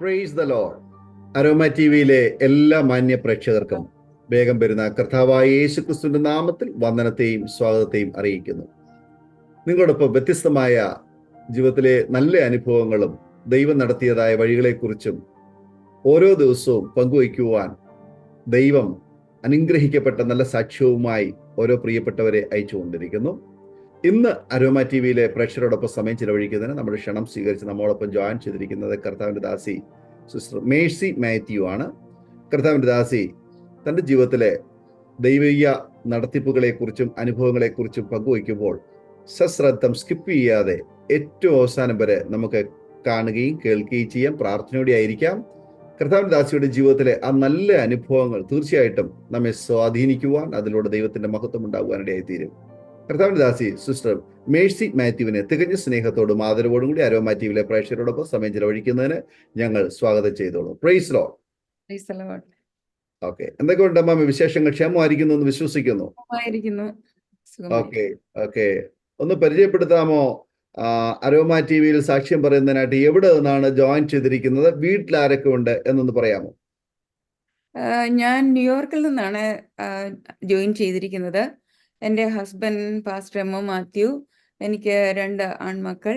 Praise the Lord. Aroma T വിയിലെ എല്ലാ മാന്യ പ്രേക്ഷകർക്കും വേഗം വരുന്ന കർത്താവായ യേശു ക്രിസ്തുവിന്റെ നാമത്തിൽ വന്ദനത്തെയും സ്വാഗതത്തെയും അറിയിക്കുന്നു. നിങ്ങളോടൊപ്പം വ്യത്യസ്തമായ ജീവിതത്തിലെ നല്ല അനുഭവങ്ങളും ദൈവം നടത്തിയതായ വഴികളെക്കുറിച്ചും ഓരോ ദിവസവും പങ്കുവയ്ക്കുവാൻ ദൈവം അനുഗ്രഹിക്കപ്പെട്ട നല്ല സാക്ഷ്യവുമായി ഓരോ പ്രിയപ്പെട്ടവരെ അയച്ചുകൊണ്ടിരിക്കുന്നു. ഇന്ന് അരോമ ടി വിയിലെ പ്രേക്ഷകരോടൊപ്പം സമയം ചിലവഴിക്കുന്നതിന് നമ്മുടെ ക്ഷണം സ്വീകരിച്ച് നമ്മോടൊപ്പം ജോയിൻ ചെയ്തിരിക്കുന്നത് കർത്താവിൻ്റെ ദാസി സിസ്റ്റർ മേഴ്സി മാത്യു ആണ്. കർത്താവിൻ്റെ ദാസി തൻ്റെ ജീവിതത്തിലെ ദൈവീയ നടത്തിപ്പുകളെക്കുറിച്ചും അനുഭവങ്ങളെക്കുറിച്ചും പങ്കുവയ്ക്കുമ്പോൾ സശ്രദ്ധം സ്കിപ്പ് ചെയ്യാതെ ഏറ്റവും അവസാനം വരെ നമുക്ക് കാണുകയും കേൾക്കുകയും ചെയ്യാം. പ്രാർത്ഥനയോടെ ആയിരിക്കാം. കർത്താവിൻ്റെ ദാസിയുടെ ജീവിതത്തിലെ ആ നല്ല അനുഭവങ്ങൾ തീർച്ചയായിട്ടും നമ്മെ സ്വാധീനിക്കുവാൻ, അതിലൂടെ ദൈവത്തിന്റെ മഹത്വം ഉണ്ടാകുവാനിടയായി തീരും. കർത്താവിൻ്റെ ദാസി സിസ്റ്റർ മേഴ്സി മാത്യുവിനെ തികഞ്ഞ സ്നേഹത്തോടും ആദരവോടും കൂടി അരോമ ടി വിയിലെ പ്രേക്ഷകരോടൊപ്പം സമയം ചിലവഴിക്കുന്നതിന് ഞങ്ങൾ സ്വാഗതം ചെയ്തോളൂ. Praise Lord. ഓക്കെ, എന്തൊക്കെയുണ്ട് അമ്മ വിശേഷങ്ങൾ? ക്ഷേമമായിരിക്കുന്നു എന്ന് വിശ്വസിക്കുന്നു. ഓക്കെ, ഒന്ന് പരിചയപ്പെടുത്താമോ? അരോമ ടി വിയിൽ സാക്ഷ്യം പറയുന്നതിനായിട്ട് എവിടെ നിന്നാണ് ജോയിൻ ചെയ്തിരിക്കുന്നത്? വീട്ടിൽ ആരൊക്കെ ഉണ്ട് എന്നൊന്ന് പറയാമോ? ഞാൻ ന്യൂയോർക്കിൽ നിന്നാണ് ജോയിൻ ചെയ്തിരിക്കുന്നത്. എൻ്റെ husband pastor M O Mathew. എനിക്ക് 2 ആൺമക്കൾ.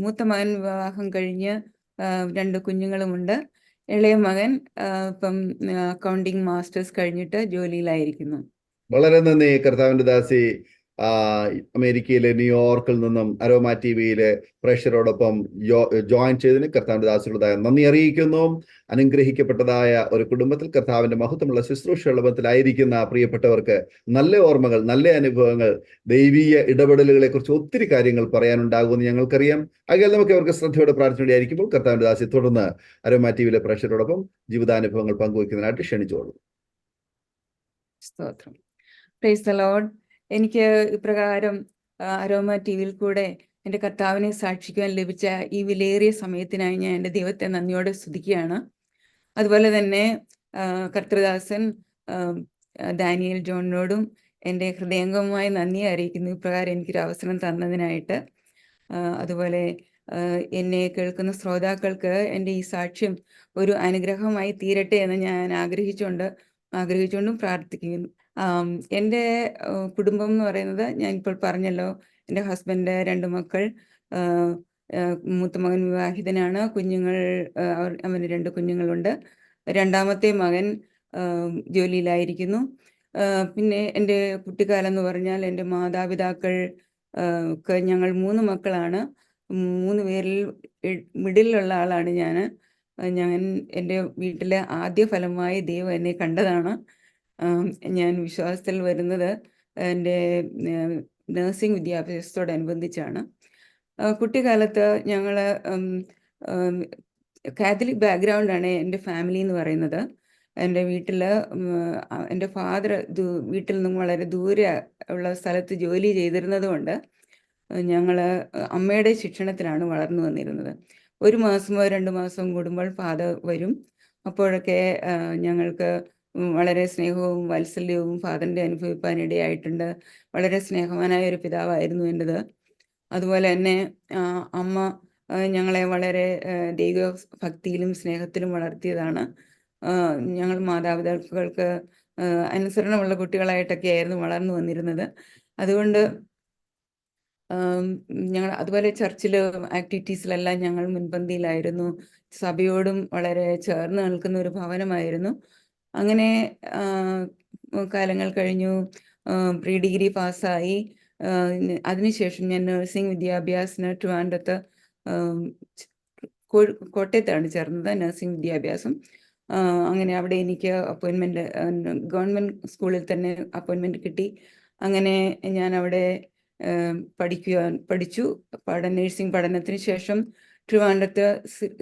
മൂത്ത മകൻ വിവാഹം കഴിഞ്ഞ് 2 കുഞ്ഞുങ്ങളുമുണ്ട്. ഇളയ മകൻ ഇപ്പം അക്കൗണ്ടിങ് മാസ്റ്റേഴ്സ് കഴിഞ്ഞിട്ട് ജോലിയിലായിരിക്കുന്നു. വളരെ നന്ദി കർത്താവിൻ്റെ ദാസി. അമേരിക്കയിലെ ന്യൂയോർക്കിൽ നിന്നും അരോമ ടി വിയിലെ പ്രേക്ഷകരോടൊപ്പം ജോയിൻ ചെയ്തതിന് കർത്താവിൻ്റെ ദാസിയുടേതായ നന്ദി അറിയിക്കുന്നു. അനുഗ്രഹിക്കപ്പെട്ടതായ ഒരു കുടുംബത്തിൽ കർത്താവിന്റെ മഹത്വമുള്ള ശുശ്രൂഷ പ്രിയപ്പെട്ടവർക്ക് നല്ല ഓർമ്മകൾ, നല്ല അനുഭവങ്ങൾ, ദൈവീയ ഇടപെടലുകളെ കുറിച്ച് ഒത്തിരി കാര്യങ്ങൾ പറയാനുണ്ടാകുമെന്ന് ഞങ്ങൾക്കറിയാം. ആകയാൽ നമുക്ക് അവർക്ക് ശ്രദ്ധയോടെ പ്രാർത്ഥനയോടെയായിരിക്കുമ്പോൾ കർത്താവിൻ്റെ ദാസി തുടർന്ന് അരോമ ടി വിയിലെ പ്രേക്ഷകരോടൊപ്പം ജീവിതാനുഭവങ്ങൾ പങ്കുവയ്ക്കുന്നതിനായിട്ട് ക്ഷണിച്ചോളൂ. സ്തോത്രം. Price the Lord. എനിക്ക് ഇപ്രകാരം അരോമ ടി വിയിൽ കൂടെ എൻ്റെ കർത്താവിനെ സാക്ഷിക്കുവാൻ ലഭിച്ച ഈ വിലയേറിയ സമയത്തിനായി ഞാൻ എൻ്റെ ദൈവത്തെ നന്ദിയോടെ സ്തുതിക്കുകയാണ്. അതുപോലെ തന്നെ കർത്തൃദാസൻ ഡാനിയൽ ജോണിനോടും എൻ്റെ ഹൃദയംഗമമായ നന്ദി അറിയിക്കുന്നു, ഇപ്രകാരം എനിക്കൊരു അവസരം തന്നതിനായിട്ട്. അതുപോലെ എന്നെ കേൾക്കുന്ന ശ്രോതാക്കൾക്ക് എൻ്റെ ഈ സാക്ഷ്യം ഒരു അനുഗ്രഹമായി തീരട്ടെ എന്ന് ഞാൻ ആഗ്രഹിച്ചുകൊണ്ടും പ്രാർത്ഥിക്കുന്നു. എൻ്റെ കുടുംബം എന്ന് പറയുന്നത് ഞാൻ ഇപ്പോൾ പറഞ്ഞല്ലോ, എൻ്റെ ഹസ്ബൻഡ് 2 മക്കൾ. മൂത്ത മകൻ വിവാഹിതനാണ്. അവന് 2 കുഞ്ഞുങ്ങളുണ്ട്. രണ്ടാമത്തെ മകൻ ജോലിയിലായിരിക്കുന്നു. പിന്നെ എൻ്റെ കുട്ടിക്കാലം എന്ന് പറഞ്ഞാൽ എൻ്റെ മാതാപിതാക്കൾ ഞങ്ങൾ 3 മക്കളാണ്. 3 പേരിൽ മിഡിലുള്ള ആളാണ് ഞാൻ. എൻ്റെ വീട്ടിലെ ആദ്യ ഫലമായി ദൈവം എന്നെ കണ്ടതാണ്. ഞാൻ വിശ്വാസത്തിൽ വരുന്നത് എൻ്റെ നഴ്സിംഗ് വിദ്യാഭ്യാസത്തോടനുബന്ധിച്ചാണ്. കുട്ടിക്കാലത്ത് ഞങ്ങൾ കാത്തലിക് ബാക്ക്ഗ്രൗണ്ടാണ് എൻ്റെ ഫാമിലി എന്ന് പറയുന്നത്. എൻ്റെ വീട്ടിൽ എൻ്റെ ഫാദർ വീട്ടിൽ നിന്നും വളരെ ദൂരെ ഉള്ള സ്ഥലത്ത് ജോലി ചെയ്തിരുന്നത് കൊണ്ട് ഞങ്ങൾ അമ്മയുടെ ശിക്ഷണത്തിലാണ് വളർന്നു വന്നിരുന്നത്. 1 മാസമോ 2 മാസം കൂടുമ്പോൾ ഫാദർ വരും. അപ്പോഴൊക്കെ ഞങ്ങൾക്ക് വളരെ സ്നേഹവും വാത്സല്യവും ഫാദറിൻ്റെ അനുഭവിപ്പാനിടയായിട്ടുണ്ട്. വളരെ സ്നേഹവാനായ ഒരു പിതാവായിരുന്നു എൻ്റെത്. അതുപോലെ തന്നെ അമ്മ ഞങ്ങളെ വളരെ ദൈവഭക്തിയിലും സ്നേഹത്തിലും വളർത്തിയതാണ്. ഞങ്ങൾ മാതാപിതാക്കൾക്ക് അനുസരണമുള്ള കുട്ടികളായിട്ടൊക്കെ ആയിരുന്നു വളർന്നു വന്നിരുന്നത്. അതുകൊണ്ട് ഞങ്ങൾ അതുപോലെ ചർച്ചിൽ ആക്ടിവിറ്റീസിലെല്ലാം ഞങ്ങൾ മുൻപന്തിയിലായിരുന്നു. സഭയോടും വളരെ ചേർന്ന് നിൽക്കുന്ന ഒരു ഭവനമായിരുന്നു. അങ്ങനെ കാലങ്ങൾ കഴിഞ്ഞു. പ്രീ ഡിഗ്രി പാസ്സായി. അതിനുശേഷം ഞാൻ നഴ്സിംഗ് വിദ്യാഭ്യാസത്തിന് ട്രിവാൻഡ്രത്ത് കോട്ടയത്താണ് ചേർന്നത് നഴ്സിംഗ് വിദ്യാഭ്യാസം. അങ്ങനെ അവിടെ എനിക്ക് അപ്പോയിൻമെൻറ്റ് ഗവൺമെൻറ് സ്കൂളിൽ തന്നെ അപ്പോയിൻമെൻറ്റ് കിട്ടി. അങ്ങനെ ഞാൻ അവിടെ പഠിച്ചു. നഴ്സിംഗ് പഠനത്തിന് ശേഷം ട്രിവാൻഡ്രത്ത്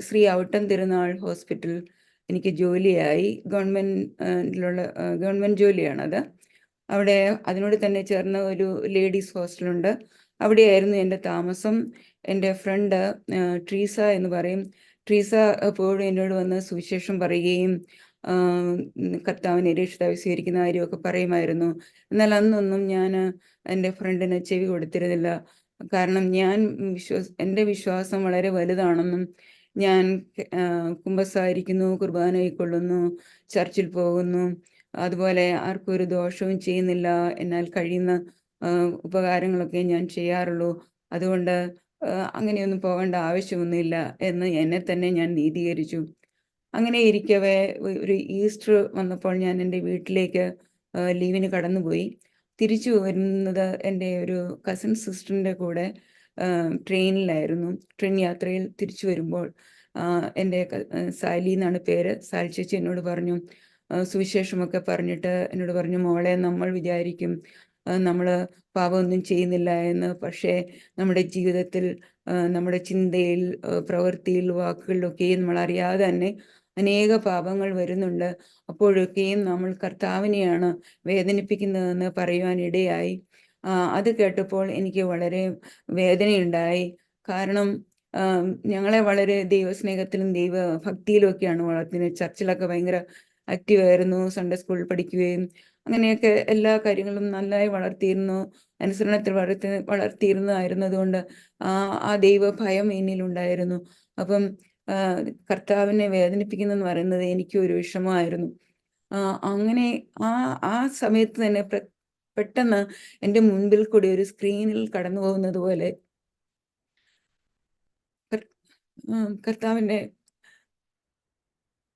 ശ്രീ ഔട്ടം തിരുനാൾ ഹോസ്പിറ്റൽ എനിക്ക് ജോലിയായി. ഗവൺമെൻറ് ജോലിയാണത്. അവിടെ അതിനോട് തന്നെ ചേർന്ന് ഒരു ലേഡീസ് ഹോസ്റ്റലുണ്ട്. അവിടെയായിരുന്നു എൻ്റെ താമസം. എൻ്റെ ഫ്രണ്ട് ട്രീസ എന്ന് പറയും. ട്രീസ എപ്പോഴും എന്നോട് വന്ന് സുവിശേഷം പറയുകയും കർത്താവിനെ രക്ഷിതാവായി സ്വീകരിക്കുന്ന കാര്യമൊക്കെ പറയുമായിരുന്നു. എന്നാൽ അന്നൊന്നും ഞാൻ എൻ്റെ ഫ്രണ്ടിന് ചെവി കൊടുത്തിരുന്നില്ല. കാരണം എൻ്റെ വിശ്വാസം വളരെ വലുതാണെന്നും ഞാൻ കുമ്പസാരിക്കുന്നു, കുർബാന കൈക്കൊള്ളുന്നു, ചർച്ചിൽ പോകുന്നു. അതുപോലെ ആർക്കും ഒരു ദോഷവും ചെയ്യുന്നില്ല. എന്നാൽ കഴിയുന്ന ഉപകാരങ്ങളൊക്കെ ഞാൻ ചെയ്യാറുള്ളൂ. അതുകൊണ്ട് അങ്ങനെയൊന്നും പോകേണ്ട ആവശ്യമൊന്നുമില്ല എന്ന് എന്നെ തന്നെ ഞാൻ നീതീകരിച്ചു. അങ്ങനെ ഇരിക്കവേ ഒരു ഈസ്റ്റർ വന്നപ്പോൾ ഞാൻ എൻ്റെ വീട്ടിലേക്ക് ലീവിന് കടന്നുപോയി. തിരിച്ചു വരുന്നത് എൻ്റെ ഒരു കസിൻ സിസ്റ്ററിൻ്റെ കൂടെ ട്രെയിനിലായിരുന്നു. ട്രെയിൻ യാത്രയിൽ തിരിച്ചു വരുമ്പോൾ എൻ്റെ സാലി എന്നാണ് പേര്. സാലി ചേച്ചി എന്നോട് പറഞ്ഞു, സുവിശേഷമൊക്കെ പറഞ്ഞിട്ട് എന്നോട് പറഞ്ഞു, മോളെ നമ്മൾ വിചാരിക്കും നമ്മൾ പാപമൊന്നും ചെയ്യുന്നില്ല എന്ന്. പക്ഷേ നമ്മുടെ ജീവിതത്തിൽ നമ്മുടെ ചിന്തയിൽ, പ്രവൃത്തിയിൽ, വാക്കുകളിലൊക്കെയും നമ്മൾ അറിയാതെ തന്നെ അനേക പാപങ്ങൾ വരുന്നുണ്ട്. അപ്പോഴൊക്കെയും നമ്മൾ കർത്താവിനെയാണ് വേദനിപ്പിക്കുന്നതെന്ന് പറയുവാൻ ഇടയായി. അത് കേട്ടപ്പോൾ എനിക്ക് വളരെ വേദനയുണ്ടായി. കാരണം ഞങ്ങളെ വളരെ ദൈവസ്നേഹത്തിലും ദൈവഭക്തിയിലും ഒക്കെയാണ് വളർത്തുന്നത്. ചർച്ചിലൊക്കെ ഭയങ്കര ആക്റ്റീവായിരുന്നു. സൺഡേ സ്കൂളിൽ പഠിക്കുകയും അങ്ങനെയൊക്കെ എല്ലാ കാര്യങ്ങളും നന്നായി വളർത്തിയിരുന്നു. അനുസരണത്തിൽ വളർത്തിയിരുന്നതായിരുന്നതുകൊണ്ട് ആ ദൈവഭയം എന്നിലുണ്ടായിരുന്നു. അപ്പം കർത്താവിനെ വേദനിപ്പിക്കുന്നെന്ന് പറയുന്നത് എനിക്ക് ഒരു വിഷമമായിരുന്നു. അങ്ങനെ ആ സമയത്ത് തന്നെ പെട്ടെന്ന് എൻ്റെ മുൻപിൽ കൂടി ഒരു സ്ക്രീനിൽ കടന്നു പോകുന്നത് പോലെ കർത്താവിൻ്റെ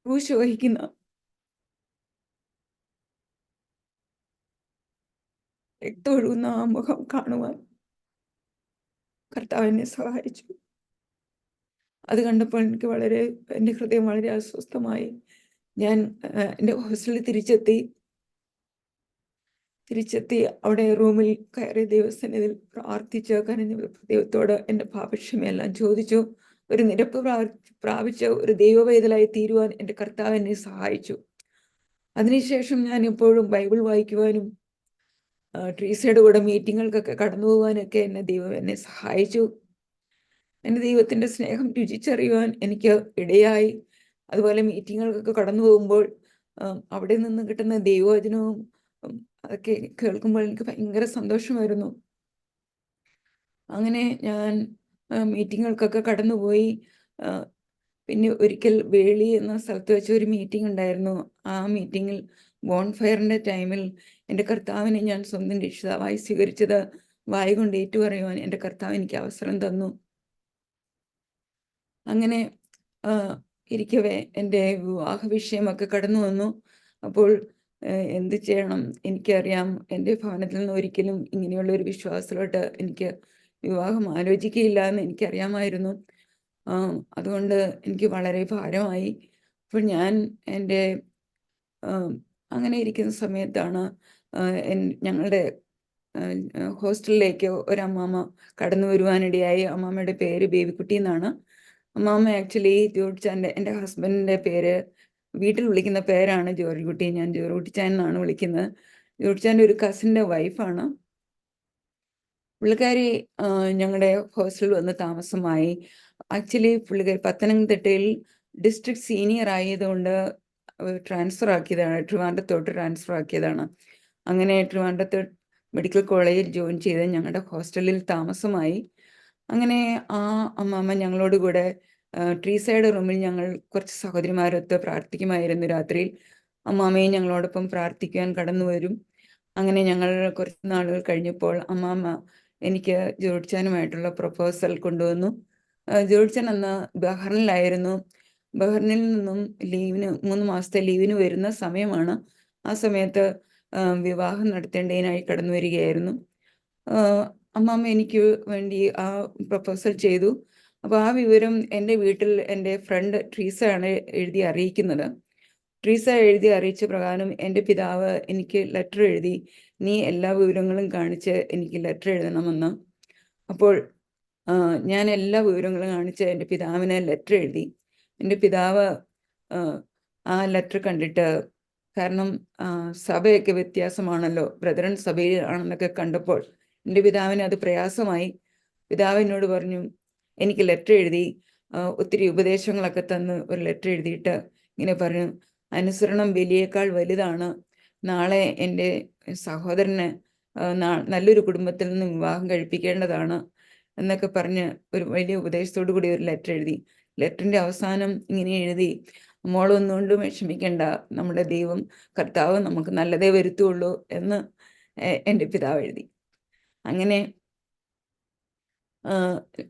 ക്രൂശ് വഹിക്കുന്ന രക്തമൊഴുകുന്ന ആ മുഖം കാണുവാൻ കർത്താവ് എന്നെ സഹായിച്ചു. അത് കണ്ടപ്പോൾ എനിക്ക് എൻ്റെ ഹൃദയം വളരെ അസ്വസ്ഥമായി. ഞാൻ എൻ്റെ ഹോസ്റ്റലിൽ തിരിച്ചെത്തി അവിടെ റൂമിൽ കയറി ദൈവസന്നിധിയിൽ പ്രാർത്ഥിച്ച് കരഞ്ഞു ദൈവത്തോട് എൻ്റെ പാപക്ഷമയെല്ലാം ചോദിച്ചു. ഒരു നിരപ്പ് പ്രാപിച്ച ഒരു ദൈവവേദലായി തീരുവാൻ എൻ്റെ കർത്താവ് എന്നെ സഹായിച്ചു. അതിനുശേഷം ഞാൻ എപ്പോഴും ബൈബിൾ വായിക്കുവാനും ട്രീസയുടെ കൂടെ മീറ്റിങ്ങുകൾക്കൊക്കെ കടന്നു പോകാനൊക്കെ ദൈവം എന്നെ സഹായിച്ചു. എൻ്റെ ദൈവത്തിൻ്റെ സ്നേഹം രുചിച്ചറിയുവാൻ എനിക്ക് ഇടയായി. അതുപോലെ മീറ്റിങ്ങുകൾക്കൊക്കെ കടന്നു പോകുമ്പോൾ അവിടെ നിന്ന് കിട്ടുന്ന ദൈവവചനവും അതൊക്കെ കേൾക്കുമ്പോൾ എനിക്ക് ഭയങ്കര സന്തോഷമായിരുന്നു. അങ്ങനെ ഞാൻ മീറ്റിങ്ങുകൾക്കൊക്കെ കടന്നുപോയി. പിന്നെ ഒരിക്കൽ വേളി എന്ന സ്ഥലത്ത് വെച്ച് ഒരു മീറ്റിംഗ് ഉണ്ടായിരുന്നു. ആ മീറ്റിങ്ങിൽ ബോൺഫയറിൻ്റെ ടൈമിൽ എൻ്റെ കർത്താവിനെ ഞാൻ സ്വന്തം രക്ഷിതാവായി സ്വീകരിച്ചത് വായ കൊണ്ട് ഏറ്റുപറയുവാൻ എൻ്റെ കർത്താവ് എനിക്ക് അവസരം തന്നു. അങ്ങനെ ഇരിക്കവേ എൻ്റെ വിവാഹ വിഷയമൊക്കെ കടന്നു വന്നു. അപ്പോൾ എന്ത് ചെയ്യണം? എനിക്കറിയാം എൻ്റെ ഭവനത്തിൽ നിന്ന് ഒരിക്കലും ഇങ്ങനെയുള്ള ഒരു വിശ്വാസത്തിലോട്ട് എനിക്ക് വിവാഹം ആലോചിക്കുകയില്ല എന്ന് എനിക്കറിയാമായിരുന്നു. അതുകൊണ്ട് എനിക്ക് വളരെ ഭാരമായി. അപ്പോൾ ഞാൻ എൻ്റെ അങ്ങനെ ഇരിക്കുന്ന സമയത്താണ് ഞങ്ങളുടെ ഹോസ്റ്റലിലേക്ക് ഒരമ്മാമ്മ കടന്നു വരുവാനിടയായി. അമ്മാമ്മയുടെ പേര് ബേബിക്കുട്ടി എന്നാണ്. അമ്മാമ്മ ആക്ച്വലി എൻ്റെ ഹസ്ബൻഡിൻ്റെ പേര്, വീട്ടിൽ വിളിക്കുന്ന പേരാണ് ജോർജ് കുട്ടി. ഞാൻ ജോർജ് കുട്ടിച്ചാൻ എന്നാണ് വിളിക്കുന്നത്. ജോർജ് കുട്ടിച്ചാൻ്റെ ഒരു കസിൻ്റെ വൈഫാണ്. പുള്ളിക്കാരി ഞങ്ങളുടെ ഹോസ്റ്റലിൽ വന്ന് താമസമായി. ആക്ച്വലി പുള്ളിക്കാരി പത്തനംതിട്ടയിൽ ഡിസ്ട്രിക്ട് സീനിയർ ആയതുകൊണ്ട് ട്രാൻസ്ഫർ ആക്കിയതാണ്, ട്രിവാൻഡ്രത്തോട്ട് ട്രാൻസ്ഫർ ആക്കിയതാണ്. അങ്ങനെ ട്രിവാൻഡ്രത്ത് മെഡിക്കൽ കോളേജിൽ ജോയിൻ ചെയ്ത് ഞങ്ങളുടെ ഹോസ്റ്റലിൽ താമസമായി. അങ്ങനെ ആ അമ്മാമ്മ ഞങ്ങളോട് കൂടെ ട്രീസൈഡ് റൂമിൽ ഞങ്ങൾ കുറച്ച് സഹോദരിമാരൊത്ത് പ്രാർത്ഥിക്കുമായിരുന്നു. രാത്രിയിൽ അമ്മാമ്മയും ഞങ്ങളോടൊപ്പം പ്രാർത്ഥിക്കുവാൻ കടന്നു വരും. അങ്ങനെ ഞങ്ങൾ കുറച്ച് നാളുകൾ കഴിഞ്ഞപ്പോൾ അമ്മാമ്മ എനിക്ക് ജോർജാനുമായിട്ടുള്ള പ്രപ്പോസൽ കൊണ്ടുവന്നു. ജോർജൻ അന്ന് ബഹ്റിനിലായിരുന്നു. ബഹ്റിനിൽ നിന്നും 3 മാസത്തെ ലീവിന് വരുന്ന സമയമാണ്. ആ സമയത്ത് വിവാഹം നടത്തേണ്ടതിനായി കടന്നു വരികയായിരുന്നു. അമ്മാമ്മ എനിക്ക് വേണ്ടി ആ പ്രപ്പോസൽ ചെയ്തു. അപ്പോൾ ആ വിവരം എൻ്റെ വീട്ടിൽ എൻ്റെ ഫ്രണ്ട് ട്രീസയാണ് എഴുതി അറിയിക്കുന്നത്. ട്രീസ എഴുതി അറിയിച്ച പ്രകാരം എൻ്റെ പിതാവ് എനിക്ക് ലെറ്റർ എഴുതി, നീ എല്ലാ വിവരങ്ങളും കാണിച്ച് എനിക്ക് ലെറ്റർ എഴുതണമെന്ന്. അപ്പോൾ ഞാൻ എല്ലാ വിവരങ്ങളും കാണിച്ച് എൻ്റെ പിതാവിന് ലെറ്റർ എഴുതി. എൻ്റെ പിതാവ് ആ ലെറ്റർ കണ്ടിട്ട്, കാരണം സഭയൊക്കെ വ്യത്യാസമാണല്ലോ, ബ്രദറൻ സഭയിലാണെന്നൊക്കെ കണ്ടപ്പോൾ എൻ്റെ പിതാവിന് അത് പ്രയാസമായി. പിതാവ് എന്നോട് പറഞ്ഞു, എനിക്ക് ലെറ്റർ എഴുതി ഒത്തിരി ഉപദേശങ്ങളൊക്കെ തന്ന് ഒരു ലെറ്റർ എഴുതിയിട്ട് ഇങ്ങനെ പറഞ്ഞു, അനുസരണം ബലിയേക്കാൾ വലുതാണ്. നാളെ എൻ്റെ സഹോദരന് നല്ലൊരു കുടുംബത്തിൽ നിന്ന് വിവാഹം കഴിപ്പിക്കേണ്ടതാണ് എന്നൊക്കെ പറഞ്ഞ് ഒരു വലിയ ഉപദേശത്തോടു കൂടി ഒരു ലെറ്റർ എഴുതി. ലെറ്ററിൻ്റെ അവസാനം ഇങ്ങനെ എഴുതി, മോളൊന്നുകൊണ്ടും വിഷമിക്കേണ്ട, നമ്മുടെ ദൈവം കർത്താവ് നമുക്ക് നല്ലതേ വരുത്തുള്ളൂ എന്ന് എൻ്റെ പിതാവ് എഴുതി. അങ്ങനെ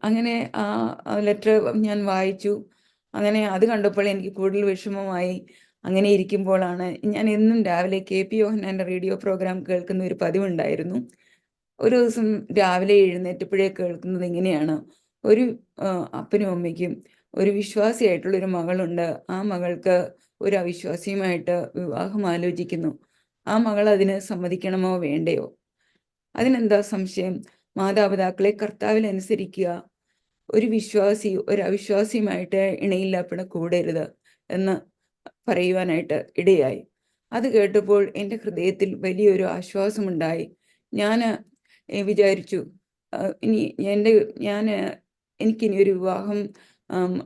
അങ്ങനെ ആ ലെറ്റർ ഞാൻ വായിച്ചു. അങ്ങനെ അത് കണ്ടപ്പോൾ എനിക്ക് കൂടുതൽ വിഷമമായി. അങ്ങനെ ഇരിക്കുമ്പോഴാണ് ഞാൻ എന്നും രാവിലെ KP യോഹന്നാൻ്റെ റേഡിയോ പ്രോഗ്രാം കേൾക്കുന്ന ഒരു പതിവുണ്ടായിരുന്നു. ഒരു ദിവസം രാവിലെ എഴുന്നേറ്റപ്പോഴേ കേൾക്കുന്നത് ഇങ്ങനെയാണ്: ഒരു അപ്പനും അമ്മയ്ക്കും ഒരു വിശ്വാസിയായിട്ടുള്ളൊരു മകളുണ്ട്. ആ മകൾക്ക് ഒരു അവിശ്വാസിയുമായിട്ട് വിവാഹം ആലോചിക്കുന്നു. ആ മകൾ അതിന് സമ്മതിക്കണമോ വേണ്ടയോ? അതിനെന്താ സംശയം? മാതാപിതാക്കളെ കർത്താവിൽ അനുസരിക്കുക. ഒരു വിശ്വാസി ഒരു അവിശ്വാസിയുമായിട്ട് ഇണയില്ലാപ്പിണ കൂടരുത് എന്ന് പറയുവാനായിട്ട് ഇടയായി. അത് കേട്ടപ്പോൾ എൻ്റെ ഹൃദയത്തിൽ വലിയൊരു ആശ്വാസമുണ്ടായി. ഞാൻ വിചാരിച്ചു, ഇനി എനിക്കിനി ഒരു വിവാഹം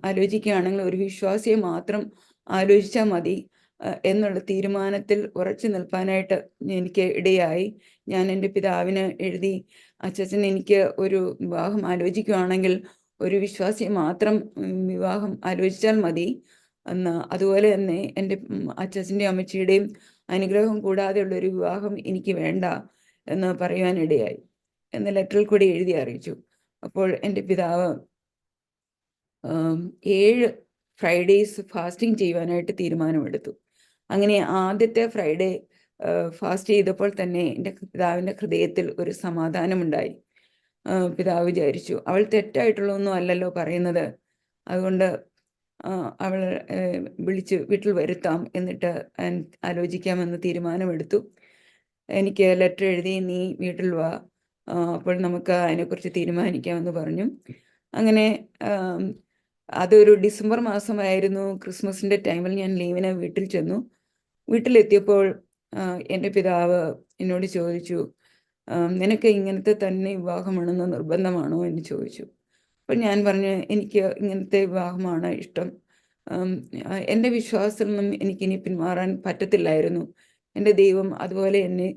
ആലോചിക്കുകയാണെങ്കിൽ ഒരു വിശ്വാസിയെ മാത്രം ആലോചിച്ചാൽ മതി എന്നുള്ള തീരുമാനത്തിൽ ഉറച്ചു നിൽപ്പാനായിട്ട് എനിക്ക് ഇടയായി. ഞാൻ എൻ്റെ പിതാവിന് എഴുതി, അച്ഛൻ എനിക്ക് ഒരു വിവാഹം ആലോചിക്കുകയാണെങ്കിൽ ഒരു വിശ്വാസിയെ മാത്രം വിവാഹം ആലോചിച്ചാൽ മതി എന്ന്. അതുപോലെ തന്നെ എൻ്റെ അച്ഛൻ്റെയും അമ്മച്ചിയുടെയും അനുഗ്രഹം കൂടാതെയുള്ള ഒരു വിവാഹം എനിക്ക് വേണ്ട എന്ന് പറയുവാനിടയായി എന്ന് ലെറ്ററിൽ കൂടി എഴുതി അറിയിച്ചു. അപ്പോൾ എൻ്റെ പിതാവ് 7 ഫ്രൈഡേയ്സ് ഫാസ്റ്റിംഗ് ചെയ്യുവാനായിട്ട് തീരുമാനമെടുത്തു. അങ്ങനെ ആദ്യത്തെ ഫ്രൈഡേ ഫാസ്റ്റ് ചെയ്തപ്പോൾ തന്നെ എൻ്റെ പിതാവിൻ്റെ ഹൃദയത്തിൽ ഒരു സമാധാനമുണ്ടായി. പിതാവ് വിചാരിച്ചു, അവൾ തെറ്റായിട്ടുള്ളതൊന്നും അല്ലല്ലോ പറയുന്നത്, അതുകൊണ്ട് അവൾ വിളിച്ച് വീട്ടിൽ വരുത്താം, എന്നിട്ട് ആലോചിക്കാമെന്ന് തീരുമാനമെടുത്തു. എനിക്ക് ലെറ്റർ എഴുതി, നീ വീട്ടിൽ വാ, അപ്പോൾ നമുക്ക് അതിനെക്കുറിച്ച് തീരുമാനിക്കാമെന്ന് പറഞ്ഞു. അങ്ങനെ അതൊരു ഡിസംബർ മാസമായിരുന്നു. ക്രിസ്മസിൻ്റെ ടൈമിൽ ഞാൻ ലീവിന് വീട്ടിൽ ചെന്നു. വീട്ടിലെത്തിയപ്പോൾ എൻ്റെ പിതാവ് എന്നോട് ചോദിച്ചു, നിനക്ക് ഇങ്ങനത്തെ തന്നെ വിവാഹമാണെന്ന് നിർബന്ധമാണോ എന്ന് ചോദിച്ചു. അപ്പോൾ ഞാൻ പറഞ്ഞു, എനിക്ക് ഇങ്ങനത്തെ വിവാഹമാണ് ഇഷ്ടം. എൻ്റെ വിശ്വാസത്തിൽ നിന്നും എനിക്കിനി പിന്മാറാൻ പറ്റത്തില്ലായിരുന്നു. എൻ്റെ ദൈവം അതുപോലെ എന്നെ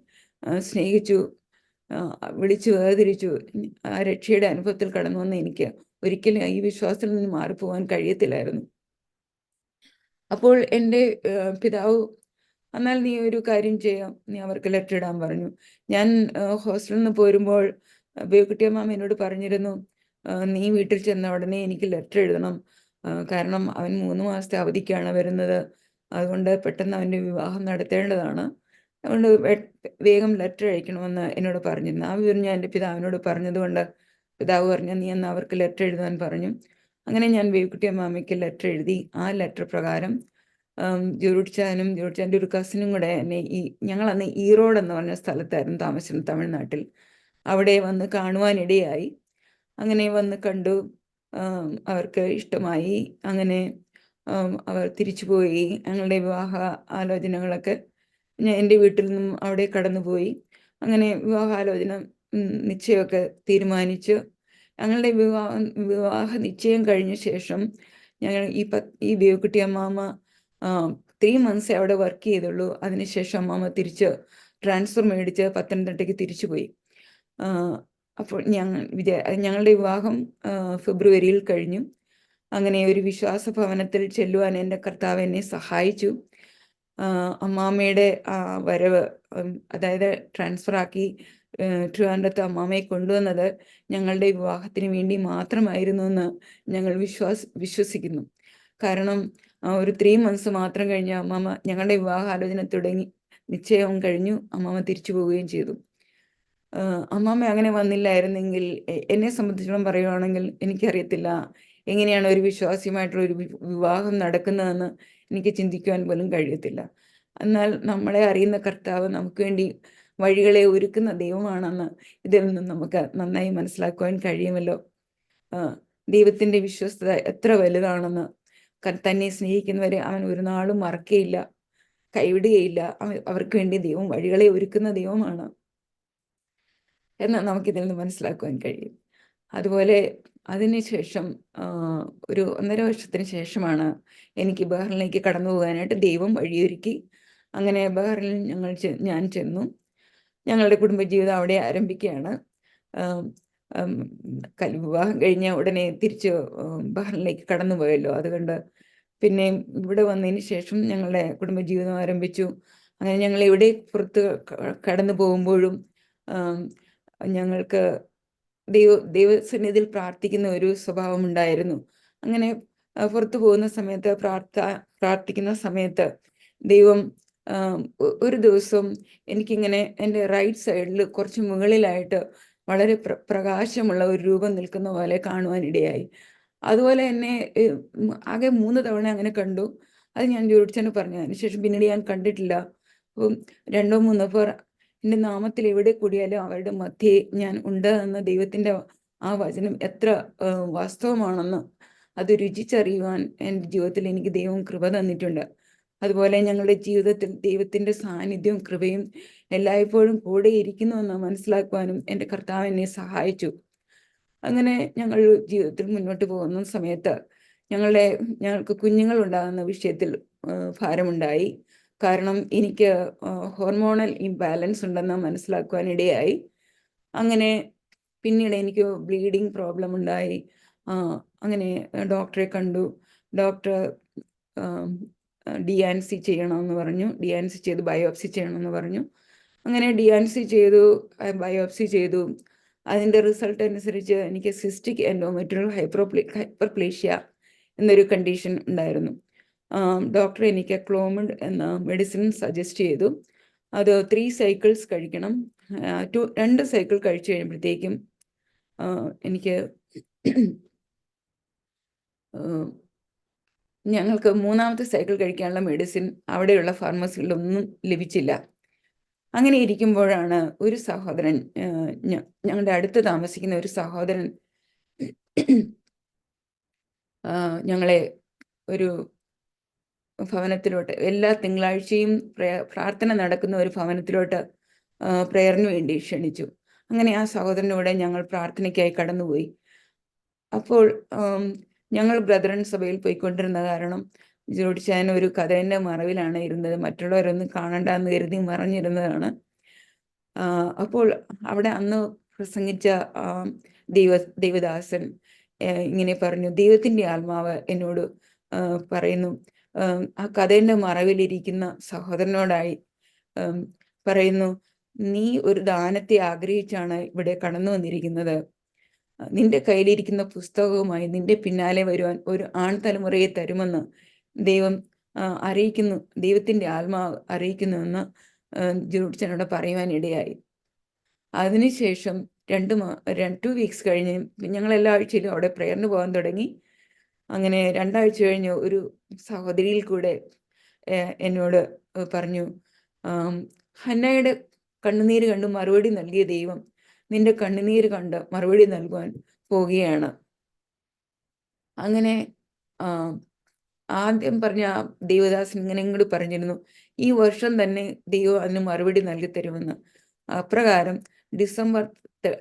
സ്നേഹിച്ചു, വിളിച്ചു വേർതിരിച്ചു. ആ രക്ഷയുടെ അനുഭവത്തിൽ കടന്നു വന്ന എനിക്ക് ഒരിക്കലും ഈ വിശ്വാസത്തിൽ നിന്ന് മാറിപ്പോകാൻ കഴിയത്തില്ലായിരുന്നു. അപ്പോൾ എൻ്റെ പിതാവ്, എന്നാൽ നീ ഒരു കാര്യം ചെയ്യാം, നീ അവർക്ക് ലെറ്റർ ഇടാൻ പറഞ്ഞു. ഞാൻ ഹോസ്റ്റലിൽ നിന്ന് പോരുമ്പോൾ ബേക്കുട്ടിയമ്മ എന്നോട് പറഞ്ഞിരുന്നു, നീ വീട്ടിൽ ചെന്ന ഉടനെ എനിക്ക് ലെറ്റർ എഴുതണം, കാരണം അവൻ 3 മാസത്തെ അവധിക്കാണ് വരുന്നത്, അതുകൊണ്ട് പെട്ടെന്ന് അവൻ്റെ വിവാഹം നടത്തേണ്ടതാണ്, അതുകൊണ്ട് വേഗം ലെറ്റർ അയക്കണമെന്ന് എന്നോട് പറഞ്ഞിരുന്നു. ആ വിവരം ഞാൻ എൻ്റെ പിതാവിനോട് പറഞ്ഞതുകൊണ്ട് പിതാവ് പറഞ്ഞു, നീ എന്ന് അവർക്ക് ലെറ്റർ എഴുതാൻ പറഞ്ഞു. അങ്ങനെ ഞാൻ ബേക്കുട്ടിയമ്മയ്ക്ക് ലെറ്റർ എഴുതി. ആ ലെറ്റർ പ്രകാരം ജോർജാനും ജോർജാൻ്റെ ഒരു കസിനും കൂടെ എന്നെ ഞങ്ങളന്ന് ഈറോഡ് എന്ന് പറഞ്ഞ സ്ഥലത്തായിരുന്നു താമസിച്ചിരുന്നത്, തമിഴ്നാട്ടിൽ. അവിടെ വന്ന് കാണുവാനിടയായി. അങ്ങനെ വന്ന് കണ്ടു, അവർക്ക് ഇഷ്ടമായി. അങ്ങനെ അവർ തിരിച്ചുപോയി. ഞങ്ങളുടെ വിവാഹ ആലോചനകളൊക്കെ എൻ്റെ വീട്ടിൽ നിന്നും അവിടെ കടന്നുപോയി. അങ്ങനെ വിവാഹാലോചന നിശ്ചയമൊക്കെ തീരുമാനിച്ചു. ഞങ്ങളുടെ വിവാഹ നിശ്ചയം കഴിഞ്ഞ ശേഷം ഞങ്ങൾ ഈ ബേക്കുട്ടി അമ്മാമ്മ 3 മന്ത്സേ അവിടെ വർക്ക് ചെയ്തുള്ളൂ. അതിനുശേഷം അമ്മാമ്മ തിരിച്ച് ട്രാൻസ്ഫർ മേടിച്ച് പത്തനംതിട്ടയ്ക്ക് തിരിച്ചു പോയി. അപ്പോൾ ഞങ്ങളുടെ വിവാഹം ഫെബ്രുവരിയിൽ കഴിഞ്ഞു. അങ്ങനെ ഒരു വിശ്വാസ ഭവനത്തിൽ ചെല്ലുവാൻ എൻ്റെ കർത്താവ് എന്നെ സഹായിച്ചു. അമ്മാമ്മയുടെ വരവ്, അതായത് ട്രാൻസ്ഫറാക്കി ട്രിവാൻഡ്രത്ത് അമ്മാമ്മയെ കൊണ്ടുവന്നത് ഞങ്ങളുടെ വിവാഹത്തിന് വേണ്ടി മാത്രമായിരുന്നു എന്ന് ഞങ്ങൾ വിശ്വസിക്കുന്നു. കാരണം ഒരു 3 മന്ത്സ് മാത്രം കഴിഞ്ഞ് അമ്മാമ്മ ഞങ്ങളുടെ വിവാഹാലോചന തുടങ്ങി, നിശ്ചയവും കഴിഞ്ഞു, അമ്മാമ്മ തിരിച്ചു പോവുകയും ചെയ്തു. അമ്മാമ്മ അങ്ങനെ വന്നില്ലായിരുന്നെങ്കിൽ, എന്നെ സംബന്ധിച്ചിടത്തോളം പറയുവാണെങ്കിൽ, എനിക്കറിയത്തില്ല എങ്ങനെയാണ് ഒരു വിശ്വാസിയുമായിട്ടുള്ള ഒരു വിവാഹം നടക്കുന്നതെന്ന് എനിക്ക് ചിന്തിക്കുവാൻ പോലും കഴിയത്തില്ല. എന്നാൽ നമ്മളെ അറിയുന്ന കർത്താവ് നമുക്ക് വേണ്ടി വഴികളെ ഒരുക്കുന്ന ദൈവമാണെന്ന് ഇതിൽ നിന്നും നമുക്ക് നന്നായി മനസ്സിലാക്കുവാൻ കഴിയുമല്ലോ. ദൈവത്തിൻ്റെ വിശ്വസ്തത എത്ര വലുതാണെന്ന്. തന്നെ സ്നേഹിക്കുന്നവരെ അവൻ ഒരു നാളും മറക്കുകയില്ല, കൈവിടുകയില്ല. അവർക്ക് വേണ്ടി ദൈവം വഴികളെ ഒരുക്കുന്ന ദൈവമാണ് എന്ന് നമുക്കിതിൽ നിന്ന് മനസ്സിലാക്കുവാൻ കഴിയും. അതുപോലെ അതിനുശേഷം ഒരു 1.5 വർഷത്തിന് ശേഷമാണ് എനിക്ക് ബഹ്റിനിലേക്ക് കടന്നു പോകാനായിട്ട് ദൈവം വഴിയൊരുക്കി. അങ്ങനെ ബഹ്റിനിൽ ഞാൻ ചെന്നു. ഞങ്ങളുടെ കുടുംബജീവിതം അവിടെ ആരംഭിക്കുകയാണ്. വിവാഹം കഴിഞ്ഞ ഉടനെ തിരിച്ച് ബഹ്റിനിലേക്ക് കടന്നു പോയല്ലോ. അതുകൊണ്ട് പിന്നെ ഇവിടെ വന്നതിന് ശേഷം ഞങ്ങളുടെ കുടുംബജീവിതം ആരംഭിച്ചു. അങ്ങനെ ഞങ്ങൾ എവിടെ പുറത്ത് കടന്നു പോകുമ്പോഴും ഞങ്ങൾക്ക് ദൈവസന്നിധിയിൽ പ്രാർത്ഥിക്കുന്ന ഒരു സ്വഭാവം ഉണ്ടായിരുന്നു. അങ്ങനെ പുറത്തു പോകുന്ന സമയത്ത് പ്രാർത്ഥിക്കുന്ന സമയത്ത് ദൈവം ഒരു ദിവസം എനിക്കിങ്ങനെ എൻ്റെ റൈറ്റ് സൈഡിൽ കുറച്ച് മുകളിലായിട്ട് വളരെ പ്രകാശമുള്ള ഒരു രൂപം നിൽക്കുന്ന പോലെ കാണുവാനിടയായി. അതുപോലെ എന്നെ ആകെ 3 തവണ അങ്ങനെ കണ്ടു. അത് ഞാൻ ജോലിച്ചന് പറഞ്ഞു. അതിനുശേഷം പിന്നീട് ഞാൻ കണ്ടിട്ടില്ല. അപ്പം 2-3 പേർ എൻ്റെ നാമത്തിൽ എവിടെ കൂടിയാലും അവരുടെ മധ്യേ ഞാൻ ഉണ്ട് എന്ന ദൈവത്തിൻ്റെ ആ വചനം എത്ര വാസ്തവമാണെന്ന് അത് രുചിച്ചറിയുവാൻ എൻ്റെ ജീവിതത്തിൽ എനിക്ക് ദൈവം കൃപ തന്നിട്ടുണ്ട്. അതുപോലെ ഞങ്ങളുടെ ജീവിതത്തിൽ ദൈവത്തിൻ്റെ സാന്നിധ്യവും കൃപയും എല്ലായ്പ്പോഴും കൂടെ ഇരിക്കുന്നുവെന്ന് മനസ്സിലാക്കുവാനും എൻ്റെ കർത്താവ് എന്നെ സഹായിച്ചു. അങ്ങനെ ഞങ്ങൾ ജീവിതത്തിൽ മുന്നോട്ട് പോകുന്ന സമയത്ത് ഞങ്ങൾക്ക് കുഞ്ഞുങ്ങൾ ഉണ്ടാകുന്ന വിഷയത്തിൽ ഭാരമുണ്ടായി. കാരണം എനിക്ക് ഹോർമോണൽ ഇംബാലൻസ് ഉണ്ടെന്ന് മനസ്സിലാക്കുവാനിടയായി. അങ്ങനെ പിന്നീട് എനിക്ക് ബ്ലീഡിങ് പ്രോബ്ലം ഉണ്ടായി. അങ്ങനെ ഡോക്ടറെ കണ്ടു. ഡോക്ടർ DNC ചെയ്യണമെന്ന് പറഞ്ഞു. DNC ചെയ്ത് ബയോപ്സി ചെയ്യണമെന്ന് പറഞ്ഞു. അങ്ങനെ DNC ചെയ്തു, ബയോപ്സി ചെയ്തു. അതിൻ്റെ റിസൾട്ട് അനുസരിച്ച് എനിക്ക് സിസ്റ്റിക് എൻഡോമെട്രിയൽ ഹൈപ്പർപ്ലേഷ്യ എന്നൊരു കണ്ടീഷൻ ഉണ്ടായിരുന്നു. ഡോക്ടർ എനിക്ക് ക്ലോമിഡ് എന്ന മെഡിസിൻ സജസ്റ്റ് ചെയ്തു. അത് 3 സൈക്കിൾസ് കഴിക്കണം. 2 സൈക്കിൾ കഴിച്ചു കഴിയുമ്പോഴത്തേക്കും എനിക്ക് ഞങ്ങൾക്ക് 3-ാമത്തെ സൈക്കിൾ കഴിക്കാനുള്ള മെഡിസിൻ അവിടെയുള്ള ഫാർമസികളിലൊന്നും ലഭിച്ചില്ല. അങ്ങനെ ഇരിക്കുമ്പോഴാണ് ഒരു സഹോദരൻ, ഞങ്ങളുടെ അടുത്ത് താമസിക്കുന്ന ഒരു സഹോദരൻ ഞങ്ങളെ ഒരു ഭവനത്തിലോട്ട്, എല്ലാ തിങ്കളാഴ്ചയും പ്രാർത്ഥന നടക്കുന്ന ഒരു ഭവനത്തിലോട്ട് പ്രേയറിന് വേണ്ടി ക്ഷണിച്ചു. അങ്ങനെ ആ സഹോദരനോടെ ഞങ്ങൾ പ്രാർത്ഥനയ്ക്കായി കടന്നുപോയി. അപ്പോൾ ഞങ്ങൾ ബ്രദറൻ സഭയിൽ പോയിക്കൊണ്ടിരുന്ന കാരണം ജോഡിച്ചാൻ ഒരു കഥേൻ്റെ മറവിലാണ് ഇരുന്നത്. മറ്റുള്ളവരൊന്നും കാണണ്ടെന്ന് കരുതി മറഞ്ഞിരുന്നതാണ്. അപ്പോൾ അവിടെ അന്ന് പ്രസംഗിച്ച ദൈവദാസൻ ഇങ്ങനെ പറഞ്ഞു, ദൈവത്തിൻ്റെ ആത്മാവ് എന്നോട് പറയുന്നു, ആ കഥേൻ്റെ മറവിലിരിക്കുന്ന സഹോദരനോടായി പറയുന്നു, നീ ഒരു ദാനത്തെ ആഗ്രഹിച്ചാണ് ഇവിടെ കടന്നു വന്നിരിക്കുന്നത്. നിന്റെ കയ്യിലിരിക്കുന്ന പുസ്തകവുമായി നിന്റെ പിന്നാലെ വരുവാൻ ഒരു ആൺതലമുറയെ തരുമെന്ന് ദൈവം അറിയിക്കുന്നു, ദൈവത്തിൻ്റെ ആത്മാവ് അറിയിക്കുന്നുവെന്ന് ജോഡിച്ചനോട് പറയുവാനിടയായി. അതിനുശേഷം 2 വീക്സ് കഴിഞ്ഞ് ഞങ്ങൾ എല്ലാ ആഴ്ചയിലും അവിടെ പ്രേയറിന് പോകാൻ തുടങ്ങി. അങ്ങനെ 2 ആഴ്ച കഴിഞ്ഞ് ഒരു സഹോദരിയിൽ കൂടെ എന്നോട് പറഞ്ഞു, ഹന്നയുടെ കണ്ണുനീര് കണ്ട് മറുപടി നൽകിയ ദൈവം നിന്റെ കണ്ണുനീര് കണ്ട് മറുപടി നൽകുവാൻ പോവുകയാണ്. അങ്ങനെ ആദ്യം പറഞ്ഞ ദൈവദാസൻ ഇങ്ങനെ ഇങ്ങോട്ട് പറഞ്ഞിരുന്നു, ഈ വർഷം തന്നെ ദൈവം അതിന് മറുപടി നൽകി തരുമെന്ന്. അപ്രകാരം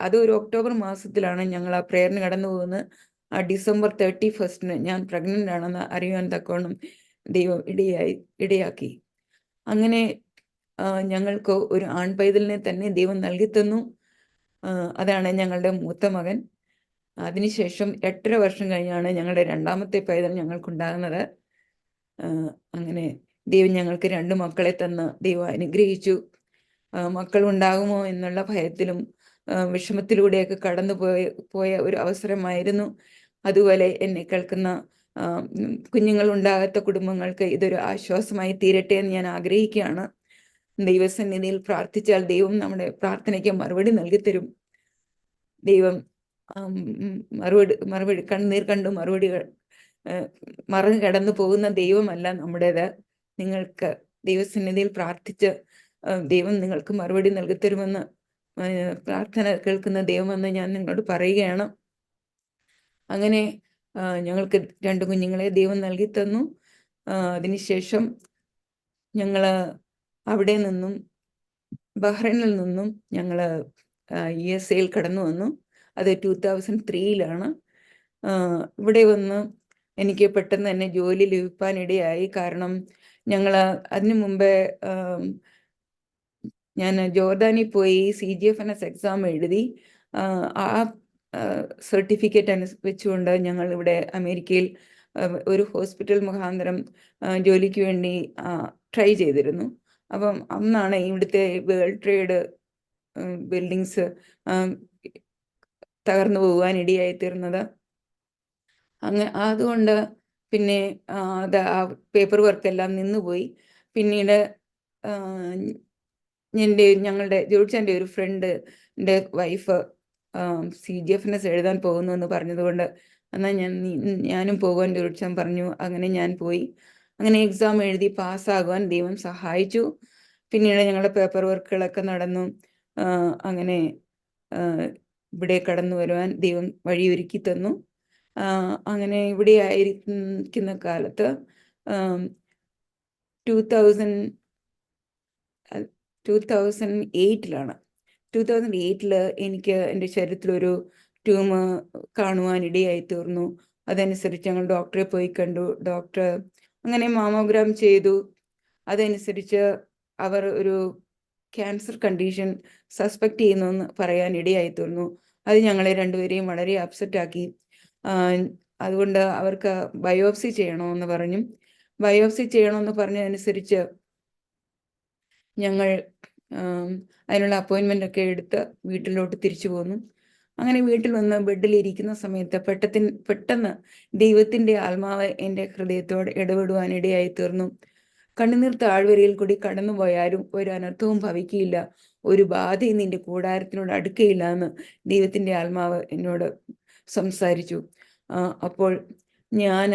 അത് ഒരു ഒക്ടോബർ മാസത്തിലാണ് ഞങ്ങൾ ആ പ്രേയറിന് കടന്നു പോകുന്നത്. ആ December 31 ഞാൻ പ്രഗ്നൻ്റ് ആണെന്ന് അറിയുവാൻ തക്കവണ്ണം ദൈവം ഇടയാക്കി. അങ്ങനെ ഞങ്ങൾക്ക് ഒരു ആൺപൈതലിനെ തന്നെ ദൈവം നൽകി തന്നു. അതാണ് ഞങ്ങളുടെ മൂത്ത മകൻ. അതിനുശേഷം 8.5 വർഷം കഴിഞ്ഞാണ് ഞങ്ങളുടെ 2ാമത്തെ പൈതൽ ഞങ്ങൾക്കുണ്ടാകുന്നത്. അങ്ങനെ ദൈവം ഞങ്ങൾക്ക് 2 മക്കളെ തന്ന് ദൈവം അനുഗ്രഹിച്ചു. മക്കൾ ഉണ്ടാകുമോ എന്നുള്ള ഭയത്തിലും വിഷമത്തിലൂടെയൊക്കെ കടന്നു പോയ ഒരു അവസരമായിരുന്നു. അതുപോലെ എന്നെ കേൾക്കുന്ന കുഞ്ഞുങ്ങൾ ഉണ്ടാകാത്ത കുടുംബങ്ങൾക്ക് ഇതൊരു ആശ്വാസമായി തീരട്ടെ എന്ന് ഞാൻ ആഗ്രഹിക്കുകയാണ്. ദൈവസന്നിധിയിൽ പ്രാർത്ഥിച്ചാൽ ദൈവം നമ്മുടെ പ്രാർത്ഥനയ്ക്ക് മറുപടി നൽകിത്തരും. ദൈവം മറുപടി കണ്ണീർ കണ്ടു മറുപടികൾ മറന്നു കിടന്നു പോകുന്ന ദൈവമല്ല നമ്മുടേത്. നിങ്ങൾക്ക് ദൈവസന്നിധിയിൽ പ്രാർത്ഥിച്ച് ദൈവം നിങ്ങൾക്ക് മറുപടി നൽകിത്തരുമെന്ന്, പ്രാർത്ഥന കേൾക്കുന്ന ദൈവമെന്ന് ഞാൻ നിങ്ങളോട് പറയുകയാണ്. അങ്ങനെ ഞങ്ങൾക്ക് 2 കുഞ്ഞുങ്ങളെ ദൈവം നൽകി തന്നു. അതിനുശേഷം ഞങ്ങൾ അവിടെ നിന്നും ബഹ്റൈനിൽ നിന്നും ഞങ്ങൾ USA കടന്നു വന്നു. അത് 2003 ഇവിടെ വന്ന് എനിക്ക് പെട്ടെന്ന് തന്നെ ജോലി ലഭിക്കാനിടയായി. കാരണം ഞങ്ങൾ അതിനു മുമ്പേ ഞാൻ ജോർദാനിൽ പോയി CGFNS എക്സാം എഴുതി. ആ സർട്ടിഫിക്കറ്റ് വെച്ചുകൊണ്ട് ഞങ്ങൾ ഇവിടെ അമേരിക്കയിൽ ഒരു ഹോസ്പിറ്റൽ മുഖാന്തരം ജോലിക്ക് വേണ്ടി ട്രൈ ചെയ്തിരുന്നു. അപ്പം അന്നാണ് ഇവിടുത്തെ വേൾഡ് ട്രേഡ് ബിൽഡിങ്സ് തകർന്നു പോകാൻ ഇടയായി തീർന്നത്. അതുകൊണ്ട് പിന്നെ പേപ്പർ വർക്കെല്ലാം നിന്നുപോയി. പിന്നീട് ഞങ്ങളുടെ ജോർജാൻ്റെ ഒരു ഫ്രണ്ടിൻ്റെ വൈഫ് CGFNS എഴുതാൻ പോകുന്നു എന്ന് പറഞ്ഞതുകൊണ്ട് എന്നാൽ ഞാനും പോകാൻ ജോർജാൻ പറഞ്ഞു. അങ്ങനെ ഞാൻ പോയി. അങ്ങനെ എക്സാം എഴുതി പാസ്സാകുവാൻ ദൈവം സഹായിച്ചു. പിന്നീട് ഞങ്ങളുടെ പേപ്പർ വർക്കുകളൊക്കെ നടന്നു. അങ്ങനെ ഇവിടെ കടന്നു വരുവാൻ ദൈവം വഴിയൊരുക്കി തന്നു. അങ്ങനെ ഇവിടെ ആയിരിക്കുന്ന കാലത്ത് 2008 എനിക്ക് എൻ്റെ ശരീരത്തിലൊരു ട്യൂമർ കാണുവാൻ ഇടയായി തീർന്നു. അതനുസരിച്ച് ഞങ്ങൾ ഡോക്ടറെ പോയി കണ്ടു. ഡോക്ടർ അങ്ങനെ മാമോഗ്രാം ചെയ്തു. അതനുസരിച്ച് അവർ ഒരു ക്യാൻസർ കണ്ടീഷൻ സസ്പെക്ട് ചെയ്യുന്നെന്ന് പറയാൻ ഇടയായി തീർന്നു. അത് ഞങ്ങളെ രണ്ടുപേരെയും വളരെ അപ്സെറ്റാക്കി. അതുകൊണ്ട് അവർക്ക് ബയോപ്സി ചെയ്യണമെന്ന് പറഞ്ഞു. ബയോപ്സി ചെയ്യണമെന്ന് പറഞ്ഞതനുസരിച്ച് ഞങ്ങൾ അതിനുള്ള അപ്പോയിൻമെൻ്റ് ഒക്കെ എടുത്ത് വീട്ടിലോട്ട് തിരിച്ചു പോന്നു. അങ്ങനെ വീട്ടിൽ വന്ന് ബെഡിലിരിക്കുന്ന സമയത്ത് പെട്ടെന്ന് ദൈവത്തിൻ്റെ ആത്മാവ് എൻ്റെ ഹൃദയത്തോട് ഇടപെടുവാനിടയായി തീർന്നു. കണ്ണുനീർ താഴ്വരയിൽ കൂടി കടന്നു പോയാലും ഒരു അനർത്ഥവും ഭവിക്കുകയില്ല, ഒരു ബാധയും നിന്റെ കൂടാരത്തിനോട് അടുക്കയില്ല എന്ന് ദൈവത്തിൻ്റെ ആത്മാവ് എന്നോട് സംസാരിച്ചു. അപ്പോൾ ഞാൻ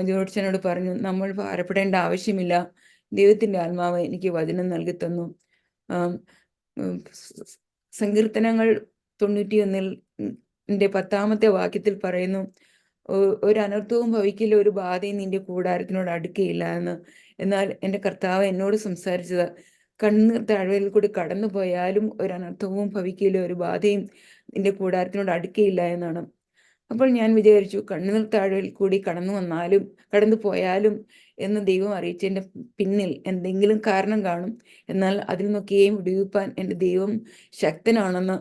ജോർജനോട് പറഞ്ഞു, നമ്മൾ ഭാരപ്പെടേണ്ട ആവശ്യമില്ല, ദൈവത്തിൻ്റെ ആത്മാവ് എനിക്ക് വചനം നൽകി തന്നു. സങ്കീർത്തനങ്ങൾ 91-10 വാക്യത്തിൽ പറയുന്നു, ഒരു അനർത്ഥവും ഭവിക്കില്ല, ഒരു ബാധയും നിന്റെ കൂടാരത്തിനോട് അടുക്കയില്ല എന്ന്. എന്നാൽ എൻ്റെ കർത്താവ് എന്നോട് സംസാരിച്ചത് കണ്ണുനീർ താഴ്വരയിൽ കൂടി കടന്നു പോയാലും ഒരു അനർത്ഥവും ഭവിക്കില്ല, ഒരു ബാധയും നിന്റെ കൂടാരത്തിനോട് അടുക്കയില്ല എന്നാണ്. അപ്പോൾ ഞാൻ വിചാരിച്ചു, കണ്ണുനീർ താഴ്വരയിൽ കൂടി കടന്നു പോയാലും എന്ന് ദൈവം അറിയിച്ചതിൻ്റെ പിന്നിൽ എന്തെങ്കിലും കാരണം കാണും. എന്നാൽ അതിൽ നിന്നൊക്കെയും വിടുവിപ്പാൻ എൻ്റെ ദൈവം ശക്തനാണെന്ന്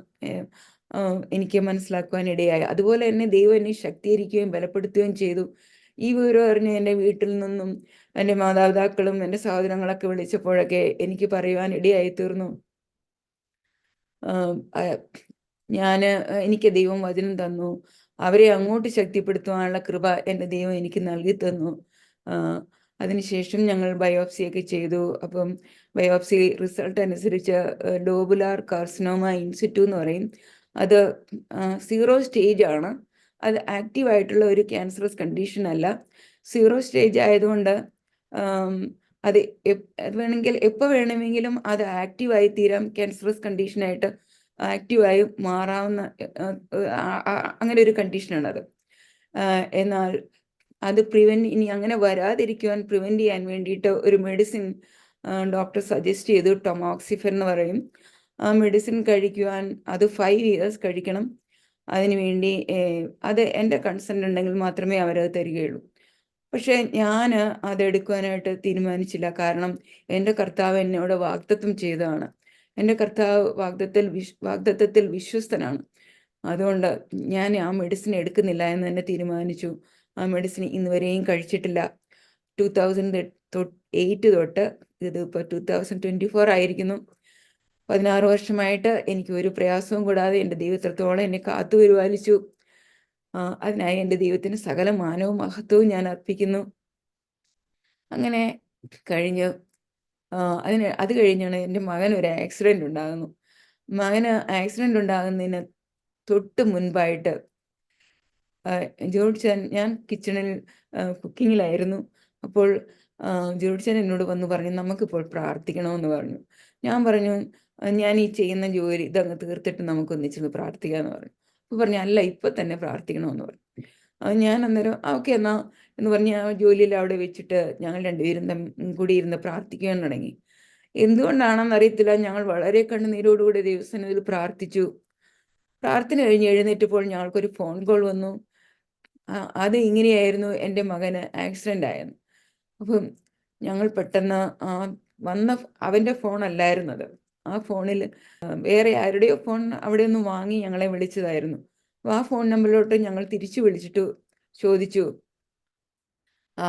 എനിക്ക് മനസ്സിലാക്കുവാൻ ഇടയായി. അതുപോലെ തന്നെ ദൈവം എന്നെ ശക്തീകരിക്കുകയും ബലപ്പെടുത്തുകയും ചെയ്തു. ഈ വിവരം അറിഞ്ഞ് എൻ്റെ വീട്ടിൽ നിന്നും എൻ്റെ മാതാപിതാക്കളും എൻ്റെ സഹോദരങ്ങളൊക്കെ വിളിച്ചപ്പോഴൊക്കെ എനിക്ക് പറയുവാൻ ഇടയായി തീർന്നു, എനിക്ക് ദൈവം വചനം തന്നു, അവരെ അങ്ങോട്ട് ശക്തിപ്പെടുത്തുവാനുള്ള കൃപ എൻ്റെ ദൈവം എനിക്ക് നൽകി തന്നു. അതിനുശേഷം ഞങ്ങൾ ബയോപ്സിയൊക്കെ ചെയ്തു. അപ്പം ബയോപ്സി റിസൾട്ട് അനുസരിച്ച് ലോബുലാർ കാർസിനോമ ഇൻസിറ്റു എന്ന് പറയും. അത് 0 സ്റ്റേജ് ആണ്. അത് ആക്റ്റീവായിട്ടുള്ള ഒരു ക്യാൻസറസ് കണ്ടീഷൻ അല്ല. 0 സ്റ്റേജ് ആയതുകൊണ്ട് അത് എപ്പോൾ വേണമെങ്കിലും അത് ആക്റ്റീവായി തീരാം. ക്യാൻസറസ് കണ്ടീഷനായിട്ട് ആക്റ്റീവായി മാറാവുന്ന അങ്ങനെ ഒരു കണ്ടീഷനാണത്. എന്നാൽ അത് ഇനി അങ്ങനെ വരാതിരിക്കുവാൻ പ്രിവെൻറ്റ് ചെയ്യാൻ വേണ്ടിയിട്ട് ഒരു മെഡിസിൻ ഡോക്ടർ സജസ്റ്റ് ചെയ്തു, ടൊമോക്സിഫൻ എന്ന് പറയും. ആ മെഡിസിൻ കഴിക്കുവാൻ അത് 5 years കഴിക്കണം. അതിനുവേണ്ടി അത് എൻ്റെ കൺസെൻ്റ് ഉണ്ടെങ്കിൽ മാത്രമേ അവരത് തരികയുള്ളൂ. പക്ഷേ ഞാൻ അതെടുക്കുവാനായിട്ട് തീരുമാനിച്ചില്ല. കാരണം എൻ്റെ കർത്താവ് എന്നോട് വാഗ്ദത്തം ചെയ്തതാണ്. എൻ്റെ കർത്താവ് വാഗ്ദത്തത്തിൽ വിശ്വസ്തനാണ്. അതുകൊണ്ട് ഞാൻ ആ മെഡിസിൻ എടുക്കുന്നില്ല എന്ന് തന്നെ തീരുമാനിച്ചു. ആ മെഡിസിൻ ഇന്നുവരെയും കഴിച്ചിട്ടില്ല. 2008 തൊട്ട് ഇതിപ്പോൾ 2024 ആയിരിക്കുന്നു. 16 വർഷമായിട്ട് എനിക്ക് ഒരു പ്രയാസവും കൂടാതെ എൻ്റെ ദൈവം എത്രത്തോളം എന്നെ കാത്തു പരിപാലിച്ചു. അതിനായി എൻ്റെ ദൈവത്തിന് സകല മാനവും മഹത്വവും ഞാൻ അർപ്പിക്കുന്നു. അങ്ങനെ കഴിഞ്ഞ് അത് കഴിഞ്ഞാണ് എൻ്റെ മകൻ ഒരു ആക്സിഡൻ്റ് ഉണ്ടാകുന്നു. മകന് ആക്സിഡൻ്റ് ഉണ്ടാകുന്നതിന് തൊട്ട് മുൻപായിട്ട് ഞാൻ കിച്ചണിൽ കുക്കിങ്ങിലായിരുന്നു. അപ്പോൾ ജോർജൻ എന്നോട് വന്ന് പറഞ്ഞു, നമുക്കിപ്പോൾ പ്രാർത്ഥിക്കണമെന്ന് പറഞ്ഞു. ഞാൻ പറഞ്ഞു, ഞാൻ ഈ ചെയ്യുന്ന ജോലി ഇതങ്ങ് തീർത്തിട്ട് നമുക്കൊന്നിച്ചിരുന്ന് പ്രാർത്ഥിക്കാമെന്ന് പറഞ്ഞു. അപ്പോൾ പറഞ്ഞു, അല്ല, ഇപ്പോൾ തന്നെ പ്രാർത്ഥിക്കണമെന്ന് പറഞ്ഞു. ഞാൻ അന്നേരം ഓക്കെ എന്നാ എന്ന് പറഞ്ഞ് ആ ജോലിയിൽ അവിടെ വെച്ചിട്ട് ഞങ്ങൾ രണ്ടുപേരും കൂടി ഇരുന്ന് പ്രാർത്ഥിക്കാൻ തുടങ്ങി. എന്തുകൊണ്ടാണെന്ന് അറിയത്തില്ല, ഞങ്ങൾ വളരെ കണ്ണുനീരോടുകൂടി ദൈവസന്നിധിയിൽ പ്രാർത്ഥിച്ചു. പ്രാർത്ഥന കഴിഞ്ഞ് എഴുന്നേറ്റപ്പോൾ ഞങ്ങൾക്കൊരു ഫോൺ കോൾ വന്നു. അത് ഇങ്ങനെയായിരുന്നു, എൻ്റെ മകന് ആക്സിഡൻ്റ് ആയെന്ന്. അപ്പം ഞങ്ങൾ പെട്ടെന്ന് അവൻ്റെ ഫോൺ അല്ലായിരുന്നത്, ആ ഫോണിൽ വേറെ ആരുടെയോ ഫോൺ അവിടെ നിന്ന് വാങ്ങി ഞങ്ങളെ വിളിച്ചതായിരുന്നു. ആ ഫോൺ നമ്പറിലോട്ട് ഞങ്ങൾ തിരിച്ചു വിളിച്ചിട്ട് ചോദിച്ചു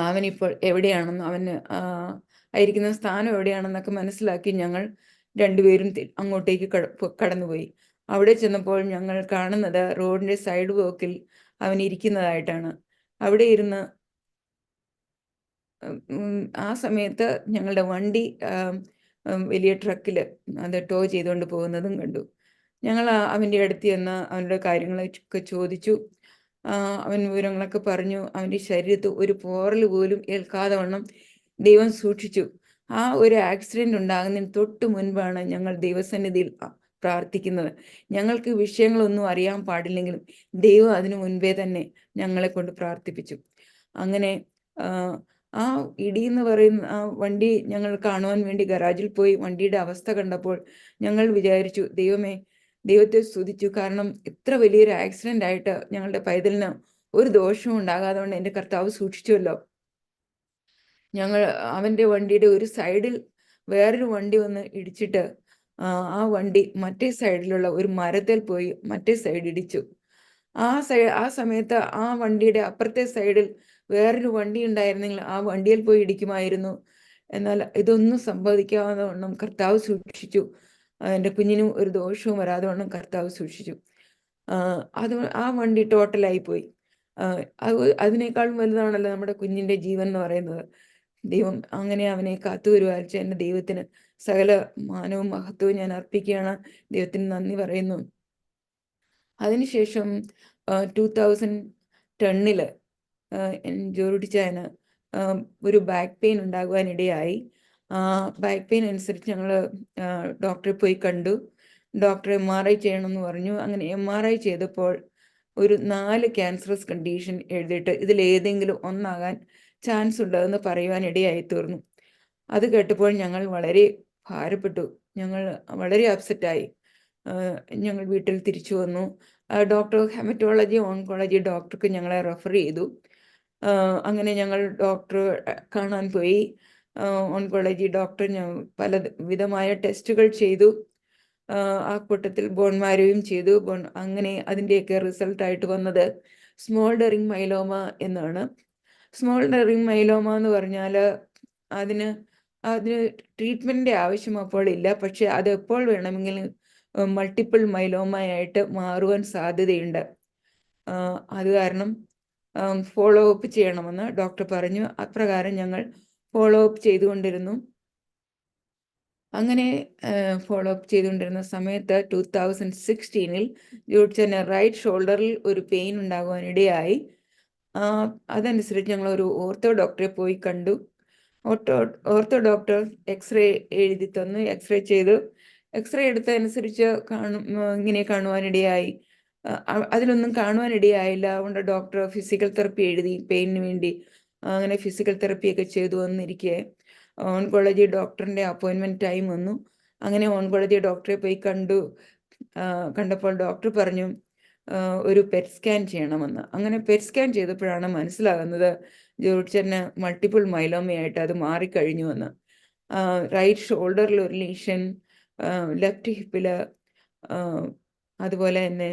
അവനിപ്പോൾ എവിടെയാണെന്ന്, അവന് ആയിരിക്കുന്ന സ്ഥാനം എവിടെയാണെന്നൊക്കെ മനസ്സിലാക്കി ഞങ്ങൾ രണ്ടുപേരും അങ്ങോട്ടേക്ക് കടന്നുപോയി. അവിടെ ചെന്നപ്പോൾ ഞങ്ങൾ കാണുന്നത് റോഡിൻ്റെ സൈഡ് വോക്കിൽ അവൻ ഇരിക്കുന്നതായിട്ടാണ്. അവിടെ ഇരുന്ന് ആ സമയത്ത് ഞങ്ങളുടെ വണ്ടി വലിയ ട്രക്കിൽ അത് ടോ ചെയ്തുകൊണ്ട് പോകുന്നതും കണ്ടു. ഞങ്ങൾ അവൻ്റെ അടുത്ത് ചെന്ന് അവൻ്റെ കാര്യങ്ങളൊക്കെ ചോദിച്ചു. അവൻ വിവരങ്ങളൊക്കെ പറഞ്ഞു. അവൻ്റെ ശരീരത്തിൽ ഒരു പോറൽ പോലും ഏൽക്കാതെ വണ്ണം ദൈവം സൂക്ഷിച്ചു. ആ ഒരു ആക്സിഡൻ്റ് ഉണ്ടാകുന്നതിന് തൊട്ട് മുൻപാണ് ഞങ്ങൾ ദൈവസന്നിധിയിൽ പ്രാർത്ഥിക്കുന്നത്. ഞങ്ങൾക്ക് വിഷയങ്ങളൊന്നും അറിയാൻ പാടില്ലെങ്കിലും ദൈവം അതിനു മുൻപേ തന്നെ ഞങ്ങളെ കൊണ്ട് പ്രാർത്ഥിപ്പിച്ചു. അങ്ങനെ ആ ഇടി എന്ന് പറയുന്ന ആ വണ്ടി ഞങ്ങൾ കാണുവാൻ വേണ്ടി ഗരാജിൽ പോയി വണ്ടിയുടെ അവസ്ഥ കണ്ടപ്പോൾ ഞങ്ങൾ വിചാരിച്ചു, ദൈവത്തെ സ്തുതിച്ചു. കാരണം ഇത്ര വലിയൊരു ആക്സിഡൻ്റ് ആയിട്ട് ഞങ്ങളുടെ പൈതലിന് ഒരു ദോഷവും ഉണ്ടാകാതെ കൊണ്ട് എൻ്റെ കർത്താവ് സൂക്ഷിച്ചുവല്ലോ. ഞങ്ങൾ അവൻ്റെ വണ്ടിയുടെ ഒരു സൈഡിൽ വേറൊരു വണ്ടി വന്ന് ഇടിച്ചിട്ട് ആ വണ്ടി മറ്റേ സൈഡിലുള്ള ഒരു മരത്തിൽ പോയി മറ്റേ സൈഡ് ഇടിച്ചു. ആ സമയത്ത് ആ വണ്ടിയുടെ അപ്പുറത്തെ സൈഡിൽ വേറൊരു വണ്ടി ഉണ്ടായിരുന്നെങ്കിൽ ആ വണ്ടിയിൽ പോയി ഇടിക്കുമായിരുന്നു. എന്നാൽ ഇതൊന്നും സംഭവിക്കാതെ വണ്ണം കർത്താവ് സൂക്ഷിച്ചു. എൻ്റെ കുഞ്ഞിനും ഒരു ദോഷവും വരാതെ വണ്ണം കർത്താവ് സൂക്ഷിച്ചു. ആ വണ്ടി ടോട്ടലായി പോയി. അതിനേക്കാളും വലുതാണല്ലോ നമ്മുടെ കുഞ്ഞിൻ്റെ ജീവൻ എന്ന് പറയുന്നത്. ദൈവം അങ്ങനെ അവനെ കാത്തു വരുവാച്ച എൻ്റെ ദൈവത്തിന് സകല മാനവും മഹത്വവും ഞാൻ അർപ്പിക്കുകയാണ്. ദൈവത്തിന് നന്ദി പറയുന്നു. അതിനുശേഷം 2010 ജോറുട്ടിച്ചായന് ഒരു ബാക്ക് പെയിൻ ഉണ്ടാകുവാനിടയായി. ബാക്ക് പെയിൻ അനുസരിച്ച് ഞങ്ങൾ ഡോക്ടറെ പോയി കണ്ടു. ഡോക്ടർ MRI ചെയ്യണമെന്ന് പറഞ്ഞു. അങ്ങനെ MRI ചെയ്തപ്പോൾ ഒരു 4 ക്യാൻസറസ് കണ്ടീഷൻ എഴുതിയിട്ട് ഇതിലേതെങ്കിലും ഒന്നാകാൻ ചാൻസ് ഉണ്ടെന്ന് പറയുവാനിടയായി തീർന്നു. അത് കേട്ടപ്പോൾ ഞങ്ങൾ വളരെ ഭാരപ്പെട്ടു. ഞങ്ങൾ വളരെ അപ്സെറ്റായി. ഞങ്ങൾ വീട്ടിൽ തിരിച്ചു വന്നു. ഡോക്ടർ ഹെമറ്റോളജി ഓൺകോളജി ഡോക്ടർക്ക് ഞങ്ങളെ റെഫർ ചെയ്തു. അങ്ങനെ ഞങ്ങൾ ഡോക്ടറെ കാണാൻ പോയി. ഓൺകോളജി ഡോക്ടർ പല വിധമായ ടെസ്റ്റുകൾ ചെയ്തു. ആ കൂട്ടത്തിൽ ബോൺമാരോയും ചെയ്തു. അങ്ങനെ അതിൻ്റെയൊക്കെ റിസൾട്ടായിട്ട് വന്നത് സ്മോൾഡറിങ് മൈലോമ എന്നാണ്. സ്മോൾഡറിങ് മൈലോമ എന്ന് പറഞ്ഞാൽ അതിന് ട്രീറ്റ്മെൻറ്റിൻ്റെ ആവശ്യം അപ്പോൾ ഇല്ല. പക്ഷെ അത് എപ്പോൾ വേണമെങ്കിലും മൾട്ടിപ്പിൾ മൈലോമയായിട്ട് മാറുവാൻ സാധ്യതയുണ്ട്. അത് കാരണം ഫോളോ അപ്പ് ചെയ്യണമെന്ന് ഡോക്ടർ പറഞ്ഞു. അപ്രകാരം ഞങ്ങൾ ഫോളോ അപ്പ് ചെയ്തുകൊണ്ടിരുന്നു. അങ്ങനെ ഫോളോ അപ്പ് ചെയ്തുകൊണ്ടിരുന്ന സമയത്ത് 2016 ജോർജിന് റൈറ്റ് ഷോൾഡറിൽ ഒരു പെയിൻ ഉണ്ടാകുവാനിടയായി. അതനുസരിച്ച് ഞങ്ങൾ ഒരു ഓർത്തോ ഡോക്ടറെ പോയി കണ്ടു. ഓർത്തോ ഡോക്ടർ എക്സ്റേ എഴുതി തന്നു. എക്സ്റേ ചെയ്തു. എക്സ്റേ എടുത്തതനുസരിച്ച് ഇങ്ങനെ കാണുവാനിടയായി. അതിലൊന്നും കാണുവാനിടയായില്ല. അതുകൊണ്ട് ഡോക്ടർ ഫിസിക്കൽ തെറപ്പി എഴുതി പെയിനിന് വേണ്ടി. അങ്ങനെ ഫിസിക്കൽ തെറപ്പിയൊക്കെ ചെയ്തു വന്നിരിക്കെ ഓൺകോളജി ഡോക്ടറിൻ്റെ അപ്പോയിൻമെൻറ്റ് ടൈം വന്നു. അങ്ങനെ ഓൺകോളജി ഡോക്ടറെ പോയി കണ്ടപ്പോൾ ഡോക്ടർ പറഞ്ഞു ഒരു പെറ്റ് സ്കാൻ ചെയ്യണമെന്ന്. അങ്ങനെ പെറ്റ് സ്കാൻ ചെയ്തപ്പോഴാണ് മനസ്സിലാകുന്നത് ജോർജിന് മൾട്ടിപ്പിൾ മൈലോമയായിട്ട് അത് മാറിക്കഴിഞ്ഞുവെന്ന്. റൈറ്റ് ഷോൾഡറിൽ ഒരു ലീഷൻ, ലെഫ്റ്റ് ഹിപ്പിൽ, അതുപോലെ തന്നെ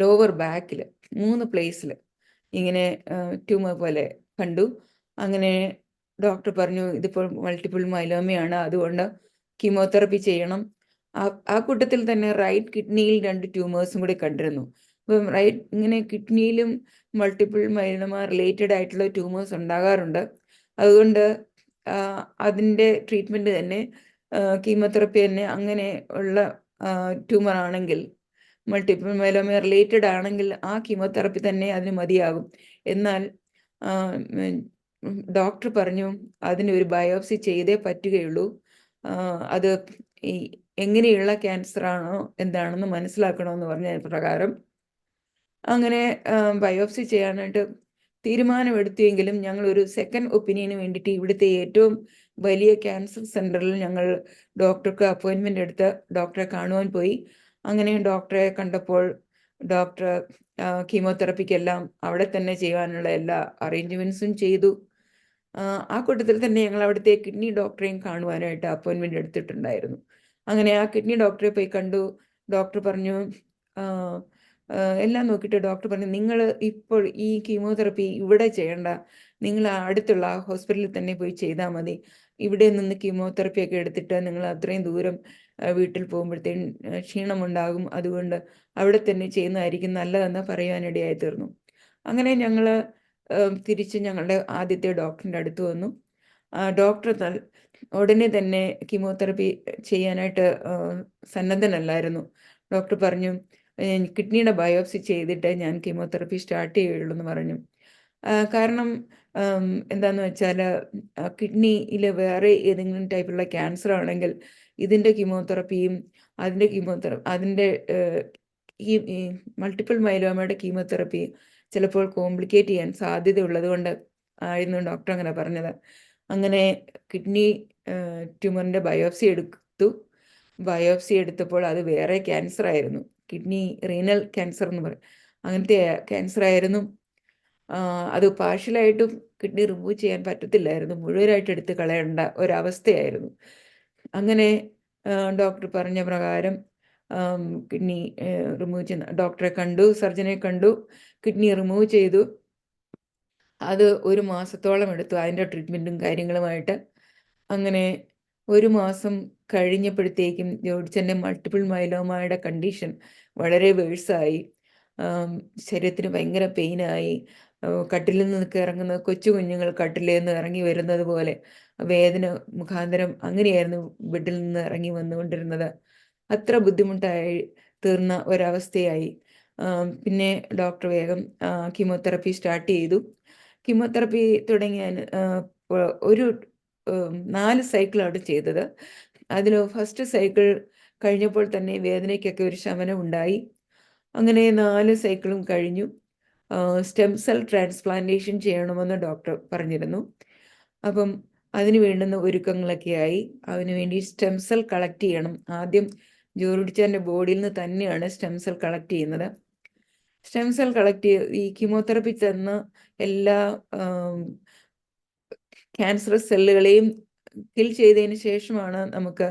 ലോവർ ബാക്കിൽ 3 പ്ലേസിൽ ഇങ്ങനെ ട്യൂമർ പോലെ കണ്ടു. അങ്ങനെ ഡോക്ടർ പറഞ്ഞു ഇതിപ്പോൾ മൾട്ടിപ്പിൾ മൈലോമയാണ്, അതുകൊണ്ട് കീമോതെറപ്പി ചെയ്യണം. ആ കൂട്ടത്തിൽ തന്നെ റൈറ്റ് കിഡ്നിയിൽ 2 ട്യൂമേഴ്സും കൂടി കണ്ടിരുന്നു. അപ്പം ഇങ്ങനെ കിഡ്നിയിലും മൾട്ടിപ്പിൾ മൈലോമ റിലേറ്റഡ് ആയിട്ടുള്ള ട്യൂമേഴ്സ് ഉണ്ടാകാറുണ്ട്. അതുകൊണ്ട് അതിൻ്റെ ട്രീറ്റ്മെൻറ്റ് തന്നെ കീമോതെറപ്പി തന്നെ അങ്ങനെ ഉള്ള ട്യൂമർ ആണെങ്കിൽ, മൾട്ടിപ്പിൾ മൈലോമ റിലേറ്റഡ് ആണെങ്കിൽ ആ കീമോതെറപ്പി തന്നെ അതിന് മതിയാകും. എന്നാൽ ഡോക്ടർ പറഞ്ഞു അതിനൊരു ബയോപ്സി ചെയ്തേ പറ്റുകയുള്ളൂ. അത് എങ്ങനെയുള്ള ക്യാൻസർ ആണോ എന്താണെന്ന് മനസ്സിലാക്കണമെന്ന് പറഞ്ഞ പ്രകാരം അങ്ങനെ ബയോപ്സി ചെയ്യാനായിട്ട് തീരുമാനമെടുത്തുവെങ്കിലും ഞങ്ങൾ ഒരു സെക്കൻഡ് ഒപ്പീനിയന് വേണ്ടിയിട്ട് ഇവിടുത്തെ ഏറ്റവും വലിയ ക്യാൻസർ സെൻറ്ററിൽ ഞങ്ങൾ ഡോക്ടർക്ക് അപ്പോയിൻമെൻ്റ് എടുത്ത് ഡോക്ടറെ കാണുവാൻ പോയി. അങ്ങനെ ഡോക്ടറെ കണ്ടപ്പോൾ ഡോക്ടർ കീമോതെറപ്പിക്കെല്ലാം അവിടെ തന്നെ ചെയ്യാനുള്ള എല്ലാ അറേഞ്ച്മെൻറ്റ്സും ചെയ്തു. ആ കൂട്ടത്തിൽ തന്നെ ഞങ്ങൾ അവിടുത്തെ കിഡ്നി ഡോക്ടറെയും കാണുവാനായിട്ട് അപ്പോയിൻമെൻ്റ് എടുത്തിട്ടുണ്ടായിരുന്നു. അങ്ങനെ ആ കിഡ്നി ഡോക്ടറെ പോയി കണ്ടു. ഡോക്ടർ പറഞ്ഞു, ആ, എല്ലാം നോക്കിയിട്ട് ഡോക്ടർ പറഞ്ഞു, നിങ്ങൾ ഇപ്പോൾ ഈ കീമോതെറപ്പി ഇവിടെ ചെയ്യണ്ട, നിങ്ങൾ അടുത്തുള്ള ആ ഹോസ്പിറ്റലിൽ തന്നെ പോയി ചെയ്താൽ മതി. ഇവിടെ നിന്ന് കീമോതെറപ്പി ഒക്കെ എടുത്തിട്ട് നിങ്ങൾ അത്രയും ദൂരം വീട്ടിൽ പോകുമ്പോഴത്തേക്കും ക്ഷീണമുണ്ടാകും, അതുകൊണ്ട് അവിടെ തന്നെ ചെയ്യുന്നതായിരിക്കും നല്ലതെന്ന് പറയാനിടയായി തീർന്നു. അങ്ങനെ ഞങ്ങൾ തിരിച്ച് ഞങ്ങളുടെ ആദ്യത്തെ ഡോക്ടറിൻ്റെ അടുത്ത് വന്നു. ഡോക്ടർ ഉടനെ തന്നെ കീമോതെറപ്പി ചെയ്യാനായിട്ട് സന്നദ്ധനല്ലായിരുന്നു. ഡോക്ടർ പറഞ്ഞു, കിഡ്നിയുടെ ബയോപ്സി ചെയ്തിട്ട് ഞാൻ കീമോതെറപ്പി സ്റ്റാർട്ട് ചെയ്യുള്ളൂ എന്ന് പറഞ്ഞു. കാരണം എന്താന്ന് വെച്ചാൽ കിഡ്നിയിൽ വേറെ ഏതെങ്കിലും ടൈപ്പുള്ള ക്യാൻസർ ആണെങ്കിൽ ഇതിൻ്റെ കീമോതെറപ്പിയും അതിൻ്റെ ഈ മൾട്ടിപ്പിൾ മൈലോമയുടെ കീമോതെറപ്പി ചിലപ്പോൾ കോംപ്ലിക്കേറ്റ് ചെയ്യാൻ സാധ്യതയുള്ളത് കൊണ്ട് ആയിരുന്നു ഡോക്ടർ അങ്ങനെ പറഞ്ഞത്. അങ്ങനെ കിഡ്നി ട്യൂമറിൻ്റെ ബയോപ്സി എടുത്തു. ബയോപ്സി എടുത്തപ്പോൾ അത് വേറെ ക്യാൻസർ ആയിരുന്നു, കിഡ്നി റീനൽ ക്യാൻസർ എന്ന് പറയും, അങ്ങനത്തെ ക്യാൻസർ ആയിരുന്നു. അത് പാർഷ്യലായിട്ടും കിഡ്നി റിമൂവ് ചെയ്യാൻ പറ്റത്തില്ലായിരുന്നു, മുഴുവനായിട്ട് എടുത്ത് കളയേണ്ട ഒരവസ്ഥയായിരുന്നു. അങ്ങനെ ഡോക്ടർ പറഞ്ഞ പ്രകാരം കിഡ്നി റിമൂവ് ചെയ്യുന്ന ഡോക്ടറെ കണ്ടു, സർജനെ കണ്ടു, കിഡ്നി റിമൂവ് ചെയ്തു. അത് 1 മാസത്തോളം എടുത്തു അതിൻ്റെ ട്രീറ്റ്മെൻറ്റും കാര്യങ്ങളുമായിട്ട്. അങ്ങനെ 1 മാസം കഴിഞ്ഞപ്പോഴത്തേക്കും ജോർജിൻ്റെ മൾട്ടിപ്പിൾ മൈലോമയുടെ കണ്ടീഷൻ വളരെ വേഴ്സായി. ശരീരത്തിന് ഭയങ്കര പെയിനായി. കട്ടിലിൽ നിന്നൊക്കെ ഇറങ്ങുന്ന കൊച്ചു കുഞ്ഞുങ്ങൾ കട്ടിലിൽ നിന്ന് ഇറങ്ങി വരുന്നത് പോലെ വേദന മുഖാന്തരം അങ്ങനെയായിരുന്നു ബെഡിൽ നിന്ന് ഇറങ്ങി വന്നുകൊണ്ടിരുന്നത്. അത്ര ബുദ്ധിമുട്ടായി തീർന്ന ഒരവസ്ഥയായി. പിന്നെ ഡോക്ടർ വേഗം കീമോതെറപ്പി സ്റ്റാർട്ട് ചെയ്തു. കീമോതെറപ്പി തുടങ്ങിയാൽ ഒരു 4 സൈക്കിളാണ് ചെയ്തത്. അതിൽ ഫസ്റ്റ് സൈക്കിൾ കഴിഞ്ഞപ്പോൾ തന്നെ വേദനയ്ക്കൊക്കെ ഒരു ശമനം ഉണ്ടായി. അങ്ങനെ 4 സൈക്കിളും കഴിഞ്ഞു. സ്റ്റെം സെൽ ട്രാൻസ്പ്ലാന്റേഷൻ ചെയ്യണമെന്ന് ഡോക്ടർ പറഞ്ഞിരുന്നു. അപ്പം അതിന് വേണ്ടുന്ന ഒരുക്കങ്ങളൊക്കെയായി. അതിനുവേണ്ടി സ്റ്റെം സെൽ കളക്ട് ചെയ്യണം. ആദ്യം ജോർജിച്ചാൻ്റെ ബോഡിയിൽ നിന്ന് തന്നെയാണ് സ്റ്റെം സെൽ കളക്ട് ചെയ്യുന്നത്. സ്റ്റെം സെൽ കളക്ട് ഈ കീമോതെറപ്പി തന്ന എല്ലാ ക്യാൻസറസ് സെല്ലുകളെയും കിൽ ചെയ്തതിന് ശേഷമാണ് നമുക്ക്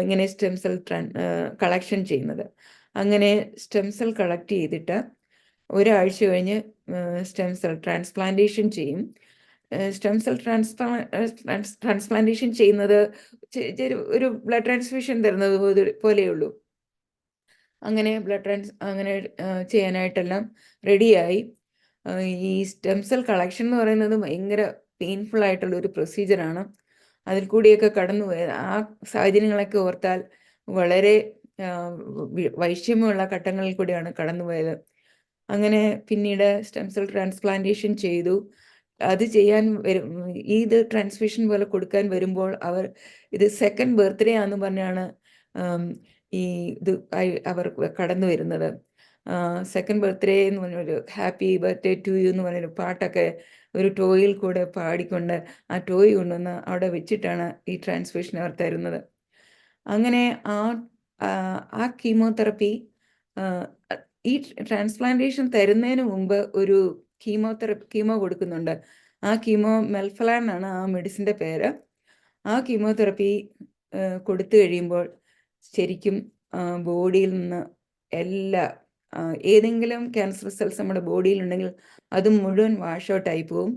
ഇങ്ങനെ സ്റ്റെം സെൽ കളക്ഷൻ ചെയ്യുന്നത്. അങ്ങനെ സ്റ്റെം സെൽ കളക്ട് ചെയ്തിട്ട് ഒരാഴ്ച കഴിഞ്ഞ് സ്റ്റെം സെൽ ട്രാൻസ്പ്ലാന്റേഷൻ ചെയ്യും. സ്റ്റെം സെൽ ട്രാൻസ്പ്ലാന്റേഷൻ ചെയ്യുന്നത് ഒരു ബ്ലഡ് ട്രാൻസ്ഫ്യൂഷൻ തരുന്നത് പോലെയുള്ളൂ. അങ്ങനെ അങ്ങനെ ചെയ്യാനായിട്ടെല്ലാം റെഡിയായി. ഈ സ്റ്റെം സെൽ കളക്ഷൻ എന്ന് പറയുന്നത് ഭയങ്കര പെയിൻഫുൾ ആയിട്ടുള്ള ഒരു പ്രൊസീജിയറാണ്. അതിൽ കൂടിയൊക്കെ കടന്നുപോയത് ആ സാഹചര്യങ്ങളൊക്കെ ഓർത്താൽ വളരെ വൈഷമ്യമുള്ള ഘട്ടങ്ങളിൽ കൂടിയാണ് കടന്നുപോയത്. അങ്ങനെ പിന്നീട് സ്റ്റെം സെൽ ട്രാൻസ്പ്ലാന്റേഷൻ ചെയ്തു. അത് ചെയ്യാൻ ഇത് ട്രാൻസ്ഫ്യൂഷൻ പോലെ കൊടുക്കാൻ വരുമ്പോൾ ഇത് സെക്കൻഡ് ബർത്ത്ഡേ ആണെന്ന് പറഞ്ഞാണ് ഈ ഇത് അവർ കടന്നു വരുന്നത്. സെക്കൻഡ് ബർത്ത്ഡേ എന്ന് പറഞ്ഞൊരു ഹാപ്പി ബർത്ത്ഡേ ടു യു എന്ന് പറഞ്ഞൊരു പാട്ടൊക്കെ ഒരു ടോയിൽ കൂടെ പാടിക്കൊണ്ട് ആ ടോയ് കൊണ്ടുവന്ന് അവിടെ വെച്ചിട്ടാണ് ഈ ട്രാൻസ്ഫ്യൂഷൻ അവർ തരുന്നത്. അങ്ങനെ ആ കീമോതെറപ്പി ഈ ട്രാൻസ്പ്ലാന്റേഷൻ തരുന്നതിന് മുമ്പ് ഒരു കീമോ കൊടുക്കുന്നുണ്ട്. ആ കീമോ മെൽഫലാൻ ആണ് ആ മെഡിസിൻ്റെ പേര്. ആ കീമോതെറപ്പി കൊടുത്തു കഴിയുമ്പോൾ ശരിക്കും ബോഡിയിൽ നിന്ന് ഏതെങ്കിലും ക്യാൻസർ സെൽസ് നമ്മുടെ ബോഡിയിലുണ്ടെങ്കിൽ അത് മുഴുവൻ വാഷ് ഔട്ടായി പോവും.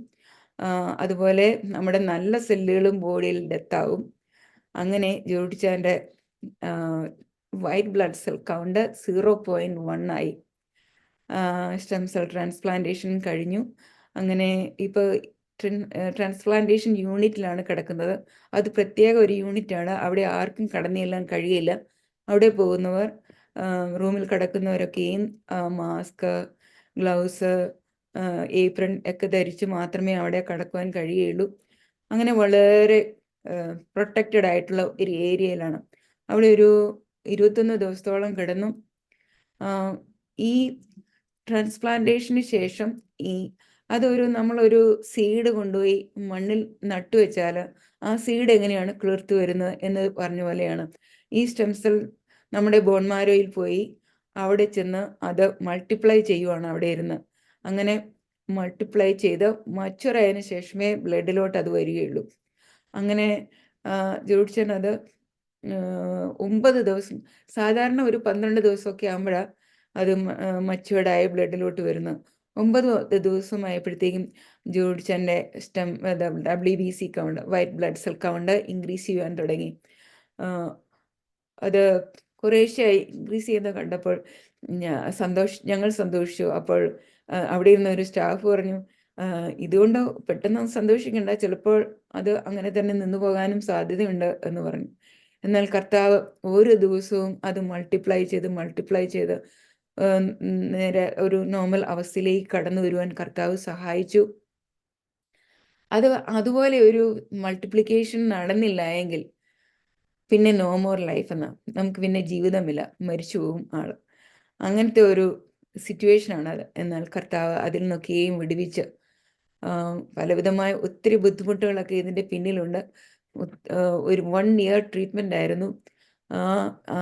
അതുപോലെ നമ്മുടെ നല്ല സെല്ലുകളും ബോഡിയിൽ ഡെത്താവും. അങ്ങനെ ജോർജിച്ചാൻ്റെ വൈറ്റ് ബ്ലഡ് സെൽ കൗണ്ട് 0.1 ആയി. സ്റ്റെം സെൽ ട്രാൻസ്പ്ലാന്റേഷൻ കഴിഞ്ഞു. അങ്ങനെ ഇപ്പോൾ ട്രാൻസ്പ്ലാന്റേഷൻ യൂണിറ്റിലാണ് കിടക്കുന്നത്. അത് പ്രത്യേക ഒരു യൂണിറ്റാണ്. അവിടെ ആർക്കും കടന്നു ചെല്ലാൻ കഴിയില്ല. അവിടെ പോകുന്നവർ റൂമിൽ കിടക്കുന്നവരൊക്കെയും മാസ്ക്, ഗ്ലൗസ്, ഏപ്രൺ ഒക്കെ ധരിച്ച് മാത്രമേ അവിടെ കടക്കുവാൻ കഴിയുള്ളൂ. അങ്ങനെ വളരെ പ്രൊട്ടക്റ്റഡ് ആയിട്ടുള്ള ഒരു ഏരിയയിലാണ്. അവിടെ ഒരു 21 ദിവസത്തോളം കിടന്നു. ഈ ട്രാൻസ്പ്ലാന്റേഷന് ശേഷം നമ്മളൊരു സീഡ് കൊണ്ടുപോയി മണ്ണിൽ നട്ടുവെച്ചാൽ ആ സീഡ് എങ്ങനെയാണ് കിളിർത്ത് വരുന്നത് എന്ന് പറഞ്ഞ പോലെയാണ് ഈ സ്റ്റെം സെൽ നമ്മുടെ ബോൺമാരോയിൽ പോയി അവിടെ ചെന്ന് അത് മൾട്ടിപ്ലൈ ചെയ്യുവാണ് അവിടെ ഇരുന്ന്. അങ്ങനെ മൾട്ടിപ്ലൈ ചെയ്ത് മച്ചുറായതിനു ശേഷമേ ബ്ലഡിലോട്ട് അത് വരികയുള്ളൂ. അങ്ങനെ ജോർജിച്ചൻ അത് 9 ദിവസം, സാധാരണ ഒരു 12 ദിവസമൊക്കെ ആകുമ്പോഴാണ് അത് മച്ചുവേർഡായ ബ്ലഡിലോട്ട് വരുന്നത്. 9 ദിവസമായപ്പോഴത്തേക്കും ജോർജൻ്റെ WBC count, white blood cell count increase ചെയ്യാൻ തുടങ്ങി. അത് കുറേശ്ശെയായി ഇൻക്രീസ് ചെയ്യുന്നത് കണ്ടപ്പോൾ ഞങ്ങൾ സന്തോഷിച്ചു. അപ്പോൾ അവിടെ ഇരുന്ന ഒരു സ്റ്റാഫ് പറഞ്ഞു, ഇതുകൊണ്ട് പെട്ടെന്ന് സന്തോഷിക്കേണ്ട, ചിലപ്പോൾ അത് അങ്ങനെ തന്നെ നിന്നു പോകാനും സാധ്യതയുണ്ട് എന്ന് പറഞ്ഞു. എന്നാൽ കർത്താവ് ഓരോ ദിവസവും അത് മൾട്ടിപ്ലൈ ചെയ്ത് നേരെ ഒരു നോർമൽ അവസ്ഥയിലേക്ക് കടന്നു വരുവാൻ കർത്താവ് സഹായിച്ചു. അതുപോലെ ഒരു മൾട്ടിപ്ലിക്കേഷൻ നടന്നില്ല എങ്കിൽ പിന്നെ നോ മോർ ലൈഫ് എന്നാ, നമുക്ക് പിന്നെ ജീവിതമില്ല, മരിച്ചു പോകും ആള്. അങ്ങനത്തെ ഒരു സിറ്റുവേഷനാണ് അത്. എന്നാൽ കർത്താവ് അതിൽ നിന്നൊക്കെയും വിടുവിച്ച് പലവിധമായ ഒത്തിരി ബുദ്ധിമുട്ടുകളൊക്കെ ഇതിൻ്റെ പിന്നിലുണ്ട്. ഒരു 1 ഇയർ ട്രീറ്റ്മെൻ്റ് ആയിരുന്നു. ആ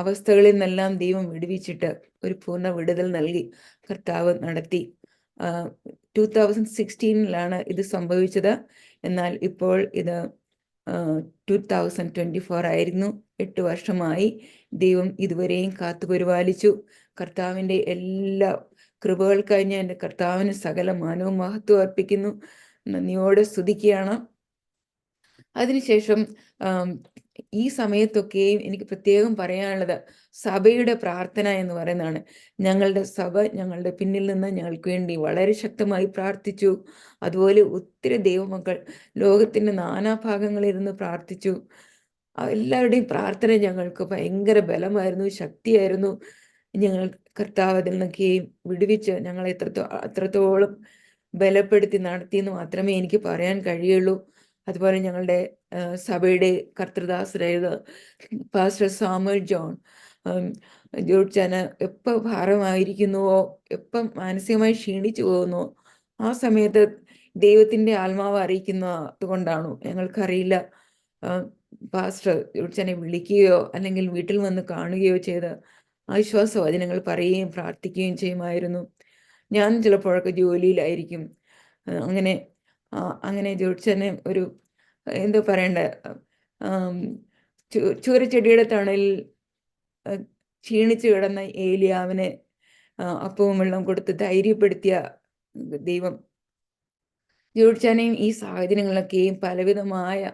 അവസ്ഥകളിൽ നിന്നെല്ലാം ദൈവം വിടുവിച്ചിട്ട് ഒരു പൂർണ്ണ വിടുതൽ നൽകി കർത്താവ് നടത്തി. 2016 ഇത് സംഭവിച്ചത്. എന്നാൽ ഇപ്പോൾ ഇത് 2024 ആയിരുന്നു. 8 വർഷമായി ദൈവം ഇതുവരെയും കാത്തു പരിപാലിച്ചു. കർത്താവിൻ്റെ എല്ലാ കൃപകൾക്കായി ഞാൻ എൻ്റെ കർത്താവിന് സകല മാനവും മഹത്വം അർപ്പിക്കുന്നു, നന്ദിയോടെ സ്തുതിക്കുകയാണ്. അതിനുശേഷം ഈ സമയത്തൊക്കെയും എനിക്ക് പ്രത്യേകം പറയാനുള്ളത് സഭയുടെ പ്രാർത്ഥന എന്ന് പറയുന്നതാണ്. ഞങ്ങളുടെ സഭ ഞങ്ങളുടെ പിന്നിൽ നിന്ന് ഞങ്ങൾക്ക് വേണ്ടി വളരെ ശക്തമായി പ്രാർത്ഥിച്ചു. അതുപോലെ ഒത്തിരി ദൈവമക്കൾ ലോകത്തിൻ്റെ നാനാഭാഗങ്ങളിലിരുന്ന് പ്രാർത്ഥിച്ചു. എല്ലാവരുടെയും പ്രാർത്ഥന ഞങ്ങൾക്ക് ഭയങ്കര ബലമായിരുന്നു, ശക്തിയായിരുന്നു. ഞങ്ങൾ കർത്താവ് അതിൽ നിന്നൊക്കെയും വിടുവിച്ച് ഞങ്ങളെ അത്രത്തോളം ബലപ്പെടുത്തി നടത്തിയെന്ന് മാത്രമേ എനിക്ക് പറയാൻ കഴിയുള്ളൂ. അതുപോലെ ഞങ്ങളുടെ സഭയുടെ കർത്തൃദാസരായത് പാസ്റ്റർ സാമുവൽ ജോൺ, ജോർജാന് എപ്പോൾ ഭാരമായിരിക്കുന്നുവോ, എപ്പം മാനസികമായി ക്ഷീണിച്ചു പോകുന്നുവോ, ആ സമയത്ത് ദൈവത്തിൻ്റെ ആത്മാവ് അറിയിക്കുന്നത് കൊണ്ടാണോ ഞങ്ങൾക്കറിയില്ല, പാസ്റ്റർ ജോർജാനെ വിളിക്കുകയോ അല്ലെങ്കിൽ വീട്ടിൽ വന്ന് കാണുകയോ ചെയ്ത് ആശ്വാസവചനങ്ങൾ പറയുകയും പ്രാർത്ഥിക്കുകയും ചെയ്യുമായിരുന്നു. ഞാൻ ചിലപ്പോഴൊക്കെ ജോലിയിലായിരിക്കും. അങ്ങനെ ജോർജനെ ഒരു എന്തോ പറയണ്ട, ചൂരച്ചെടിയുടെ തണലിൽ ക്ഷീണിച്ചു കിടന്ന ഏലിയാവിനെ അപ്പവും വെള്ളം കൊടുത്ത് ധൈര്യപ്പെടുത്തിയ ദൈവം ജോർജാനെയും ഈ സാഹചര്യങ്ങളൊക്കെയും പലവിധമായ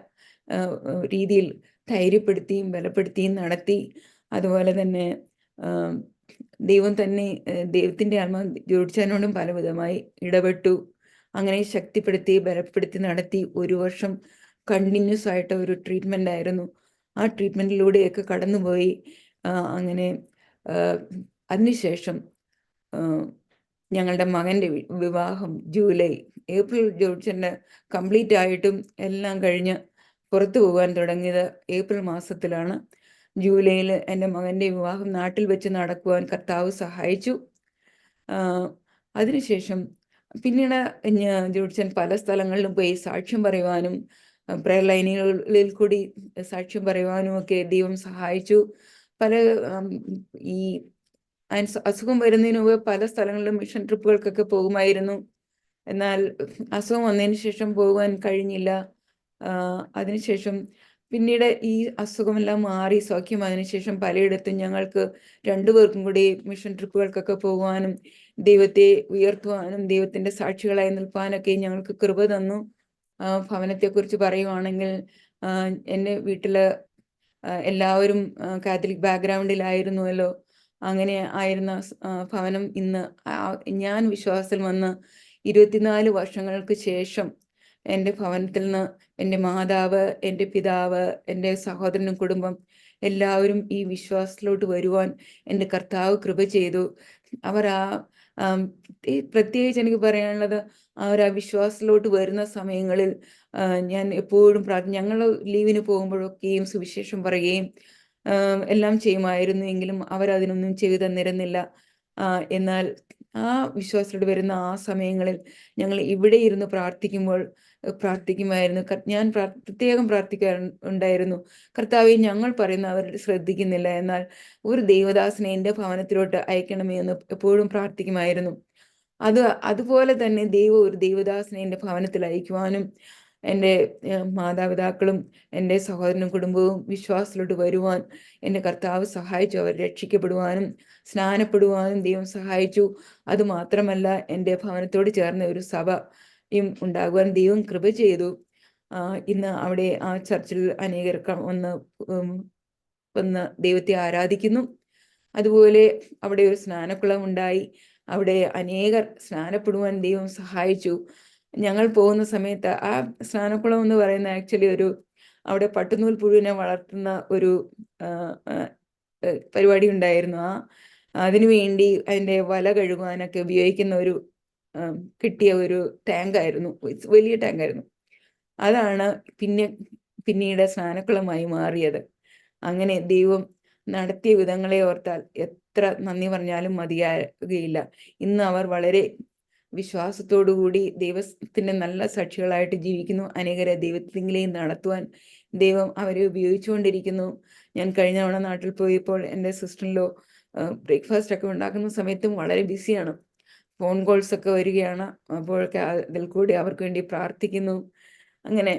രീതിയിൽ ധൈര്യപ്പെടുത്തിയും ബലപ്പെടുത്തിയും നടത്തി. അതുപോലെ തന്നെ ദൈവം തന്നെ, ദൈവത്തിൻ്റെ ആത്മാ ജോർജാനോടും പലവിധമായി ഇടപെട്ടു. അങ്ങനെ ശക്തിപ്പെടുത്തി ബലപ്പെടുത്തി നടത്തി. 1 വർഷം കണ്ടിന്യൂസ് ആയിട്ട് ഒരു ട്രീറ്റ്മെൻ്റ് ആയിരുന്നു. ആ ട്രീറ്റ്മെൻറ്റിലൂടെയൊക്കെ കടന്നുപോയി. അങ്ങനെ അതിനുശേഷം ഞങ്ങളുടെ മകൻ്റെ വിവാഹം ഏപ്രിൽ ജോർജൻ്റെ കംപ്ലീറ്റ് ആയിട്ടും എല്ലാം കഴിഞ്ഞ് പുറത്തു പോകാൻ തുടങ്ങിയത് ഏപ്രിൽ മാസത്തിലാണ്. ജൂലൈയിൽ എൻ്റെ മകൻ്റെ വിവാഹം നാട്ടിൽ വെച്ച് നടക്കുവാൻ കർത്താവ് സഹായിച്ചു. അതിനുശേഷം പിന്നീട് ജോർജൻ പല സ്ഥലങ്ങളിലും പോയി സാക്ഷ്യം പറയുവാനും പ്രയർ ലൈനുകളിൽ കൂടി സാക്ഷ്യം പറയുവാനും ഒക്കെ ദൈവം സഹായിച്ചു. ഈ അസുഖം വരുന്നതിന് മുമ്പ് പല സ്ഥലങ്ങളിലും മിഷൻ ട്രിപ്പുകൾക്കൊക്കെ പോകുമായിരുന്നു. എന്നാൽ അസുഖം വന്നതിന് ശേഷം പോകുവാൻ കഴിഞ്ഞില്ല. അതിനുശേഷം പിന്നീട് ഈ അസുഖമെല്ലാം മാറി സൗഖ്യമായതിനു ശേഷം പലയിടത്തും ഞങ്ങൾക്ക് 2 പേർക്കും കൂടി മിഷൻ ട്രിപ്പുകൾക്കൊക്കെ പോകുവാനും ദൈവത്തെ ഉയർത്തുവാനും ദൈവത്തിൻ്റെ സാക്ഷികളായി നിൽപ്പാനൊക്കെ ഞങ്ങൾക്ക് കൃപ തന്നു. ഭവനത്തെക്കുറിച്ച് പറയുവാണെങ്കിൽ എൻ്റെ വീട്ടിൽ എല്ലാവരും കാത്തലിക് ബാക്ക്ഗ്രൗണ്ടിലായിരുന്നുവല്ലോ. അങ്ങനെ ആയിരുന്ന ഭവനം ഇന്ന് ഞാൻ വിശ്വാസത്തിൽ വന്ന് 24 വർഷങ്ങൾക്ക് ശേഷം എൻ്റെ ഭവനത്തിൽ നിന്ന് എൻ്റെ മാതാവ്, എൻ്റെ പിതാവ്, എൻ്റെ സഹോദരനും കുടുംബം എല്ലാവരും ഈ വിശ്വാസത്തിലോട്ട് വരുവാൻ എൻ്റെ കർത്താവ് കൃപ ചെയ്തു. അവർ പ്രത്യേകിച്ച് എനിക്ക് പറയാനുള്ളത്, അവർ ആ വിശ്വാസത്തിലോട്ട് വരുന്ന സമയങ്ങളിൽ ഞാൻ എപ്പോഴും ഞങ്ങൾ ലീവിന് പോകുമ്പോഴൊക്കെയും സുവിശേഷം പറയുകയും എല്ലാം ചെയ്യുമായിരുന്നു. എങ്കിലും അവരതിനൊന്നും ചെയ്തു തന്നിരുന്നില്ല. എന്നാൽ ആ വിശ്വാസത്തോട് വരുന്ന ആ സമയങ്ങളിൽ ഞങ്ങൾ ഇവിടെ ഇരുന്ന് പ്രാർത്ഥിക്കുമായിരുന്നു. ഞാൻ പ്രത്യേകം പ്രാർത്ഥിക്കാറുണ്ടായിരുന്നു, കർത്താവേ, ഞങ്ങൾ പറയുന്ന അവർ ശ്രദ്ധിക്കുന്നില്ല, എന്നാൽ ഒരു ദൈവദാസനെ എൻ്റെ ഭവനത്തിലോട്ട് അയക്കണമേ എന്ന് എപ്പോഴും പ്രാർത്ഥിക്കുമായിരുന്നു. അതുപോലെ തന്നെ ദൈവം ഒരു ദൈവദാസനെ എൻ്റെ ഭവനത്തിൽ അയക്കുവാനും എൻ്റെ മാതാപിതാക്കളും എൻ്റെ സഹോദരനും കുടുംബവും വിശ്വാസത്തിലോട്ട് വരുവാൻ എൻ്റെ കർത്താവ് സഹായിച്ചു. അവർ രക്ഷിക്കപ്പെടുവാനും സ്നാനപ്പെടുവാനും ദൈവം സഹായിച്ചു. അതുമാത്രമല്ല, എൻ്റെ ഭവനത്തോട് ചേർന്ന ഒരു സഭയും ഉണ്ടാകുവാൻ ദൈവം കൃപ ചെയ്തു. ഇന്ന് അവിടെ ആ ചർച്ചിൽ അനേകർ വന്ന് ദൈവത്തെ ആരാധിക്കുന്നു. അതുപോലെ അവിടെ ഒരു സ്നാനക്കുളം ഉണ്ടായി. അവിടെ അനേകർ സ്നാനപ്പെടുവാൻ ദൈവം സഹായിച്ചു. ഞങ്ങൾ പോകുന്ന സമയത്ത് ആ സ്നാനക്കുളം എന്ന് പറയുന്ന ആക്ച്വലി അവിടെ പട്ടുനൂൽ പുഴുവിനെ വളർത്തുന്ന ഒരു പരിപാടി ഉണ്ടായിരുന്നു. അതിനുവേണ്ടി അതിൻ്റെ വല കഴുകുവാനൊക്കെ ഉപയോഗിക്കുന്ന കിട്ടിയ ഒരു ടാങ്കായിരുന്നു, വലിയ ടാങ്കായിരുന്നു. അതാണ് പിന്നീട് സ്നാനക്കുളമായി മാറിയത്. അങ്ങനെ ദൈവം നടത്തിയ വിധങ്ങളെ ഓർത്താൽ എത്ര നന്ദി പറഞ്ഞാലും മതിയാകുകയില്ല. ഇന്ന് അവർ വളരെ വിശ്വാസത്തോടുകൂടി ദൈവത്തിൻ്റെ നല്ല സാക്ഷികളായിട്ട് ജീവിക്കുന്നു. അനേകരെ ദൈവത്തിലെയും നടത്തുവാൻ ദൈവം അവരെ ഉപയോഗിച്ചുകൊണ്ടിരിക്കുന്നു. ഞാൻ കഴിഞ്ഞ തവണ നാട്ടിൽ പോയപ്പോൾ എൻ്റെ സിസ്റ്ററിലോ ബ്രേക്ക്ഫാസ്റ്റ് ഒക്കെ ഉണ്ടാക്കുന്ന സമയത്തും വളരെ ബിസിയാണ്. ഫോൺ കോൾസ് ഒക്കെ വരികയാണ്. അപ്പോഴൊക്കെ അതിൽ കൂടി അവർക്ക് വേണ്ടി പ്രാർത്ഥിക്കുന്നു. അങ്ങനെ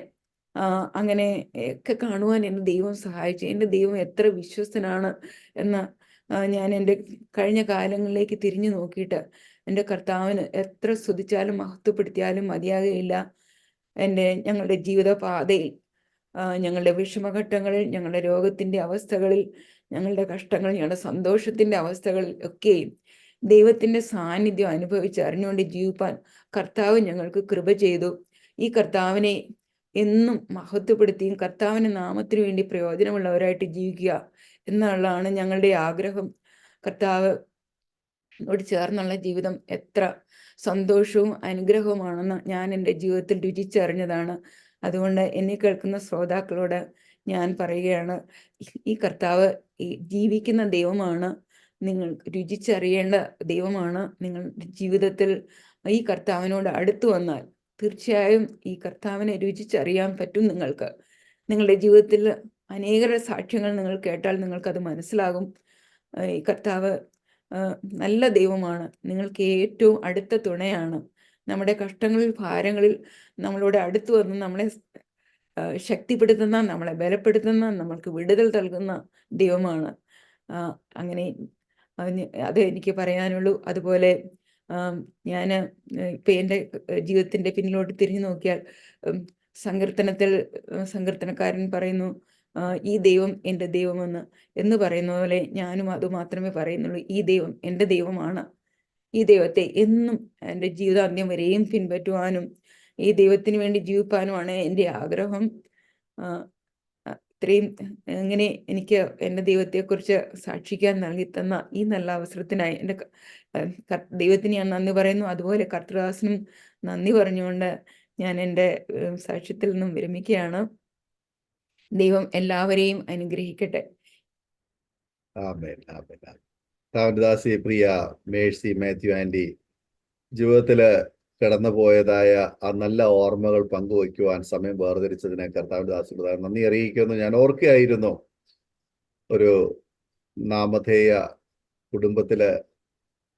ഒക്കെ കാണുവാൻ എൻ്റെ ദൈവം സഹായിച്ചു. എൻ്റെ ദൈവം എത്ര വിശ്വസ്തനാണ് എന്ന് ഞാൻ എൻ്റെ കഴിഞ്ഞ കാലങ്ങളിലേക്ക് തിരിഞ്ഞു നോക്കിയിട്ട് എൻ്റെ കർത്താവിന് എത്ര സ്തുതിച്ചാലും മഹത്വപ്പെടുത്തിയാലും മതിയാകുകയില്ല. ഞങ്ങളുടെ ജീവിത പാതയിൽ, ഞങ്ങളുടെ വിഷമഘട്ടങ്ങളിൽ, ഞങ്ങളുടെ രോഗത്തിൻ്റെ അവസ്ഥകളിൽ, ഞങ്ങളുടെ കഷ്ടങ്ങൾ, ഞങ്ങളുടെ സന്തോഷത്തിൻ്റെ അവസ്ഥകളിൽ ഒക്കെയും ദൈവത്തിൻ്റെ സാന്നിധ്യം അനുഭവിച്ച് അറിഞ്ഞുകൊണ്ട് ജീവിപ്പാൻ കർത്താവ് ഞങ്ങൾക്ക് കൃപ ചെയ്തു. ഈ കർത്താവിനെ എന്നും മഹത്വപ്പെടുത്തിയും കർത്താവിൻ്റെ നാമത്തിന് വേണ്ടി പ്രയോജനമുള്ളവരായിട്ട് ജീവിക്കുക എന്നുള്ളതാണ് ഞങ്ങളുടെ ആഗ്രഹം. കർത്താവിനോട് ചേർന്നുള്ള ജീവിതം എത്ര സന്തോഷവും അനുഗ്രഹവുമാണെന്ന് ഞാൻ എൻ്റെ ജീവിതത്തിൽ രുചിച്ചറിഞ്ഞതാണ്. അതുകൊണ്ട് എന്നെ കേൾക്കുന്ന ശ്രോതാക്കളോട് ഞാൻ പറയുകയാണ്, ഈ കർത്താവ് ജീവിക്കുന്ന ദൈവമാണ്. നിങ്ങൾ രുചിച്ചറിയേണ്ട ദൈവമാണ്. നിങ്ങളുടെ ജീവിതത്തിൽ ഈ കർത്താവിനോട് അടുത്തു വന്നാൽ തീർച്ചയായും ഈ കർത്താവിനെ രുചിച്ചറിയാൻ പറ്റും നിങ്ങൾക്ക്. നിങ്ങളുടെ ജീവിതത്തിൽ അനേകരുടെ സാക്ഷ്യങ്ങൾ നിങ്ങൾ കേട്ടാൽ നിങ്ങൾക്കത് മനസ്സിലാകും. ഈ കർത്താവ് നല്ല ദൈവമാണ്. നിങ്ങൾക്ക് ഏറ്റവും അടുത്ത തുണയാണ്. നമ്മുടെ കഷ്ടങ്ങളിൽ, ഭാരങ്ങളിൽ നമ്മളോട് അടുത്ത് വന്ന് നമ്മളെ ശക്തിപ്പെടുത്തുന്ന, നമ്മളെ ബലപ്പെടുത്തുന്ന, നമ്മൾക്ക് വിടുതൽ നൽകുന്ന ദൈവമാണ്. അങ്ങനെ അത് എനിക്ക് പറയാനുള്ളൂ. അതുപോലെ ഞാൻ ഇപ്പം എൻ്റെ ജീവിതത്തിൻ്റെ പിന്നിലോട്ട് തിരിഞ്ഞു നോക്കിയാൽ സങ്കീർത്തനക്കാരൻ പറയുന്നു, ഈ ദൈവം എൻ്റെ എന്ന് പറയുന്ന പോലെ ഞാനും അത് മാത്രമേ പറയുന്നുള്ളൂ. ഈ ദൈവം എൻ്റെ ദൈവമാണ്. ഈ ദൈവത്തെ എന്നും എൻ്റെ ജീവിതാന്ത്യം വരെയും പിൻപറ്റുവാനും ഈ ദൈവത്തിന് വേണ്ടി ജീവിപ്പാനുമാണ് എൻ്റെ ആഗ്രഹം. ഇത്രയും ഇങ്ങനെ എനിക്ക് എൻ്റെ ദൈവത്തെക്കുറിച്ച് സാക്ഷിക്കാൻ നൽകി തന്ന ഈ നല്ല അവസരത്തിനായി എൻ്റെ ദൈവത്തിന് ഞാൻ നന്ദി പറയുന്നു. അതുപോലെ കർത്തൃദാസനും നന്ദി പറഞ്ഞുകൊണ്ട് ഞാൻ എൻ്റെ സാക്ഷ്യത്തിൽ നിന്നും വിരമിക്കുകയാണ്. ദൈവം എല്ലാവരെയും അനുഗ്രഹിക്കട്ടെ. ദാസി പ്രിയ മേഴ്സി മാത്യു ആൻറ്റി ജീവിതത്തില് കടന്നുപോയതായ ആ നല്ല ഓർമ്മകൾ പങ്കുവയ്ക്കുവാൻ സമയം വേർതിരിച്ചതിനെ കർത്താവിന്റെ ദാസിയുടെ നന്ദി അറിയിക്കുന്നു. ഞാൻ ഓർക്കുകയായിരുന്നു, ഒരു നാമധേയ കുടുംബത്തില്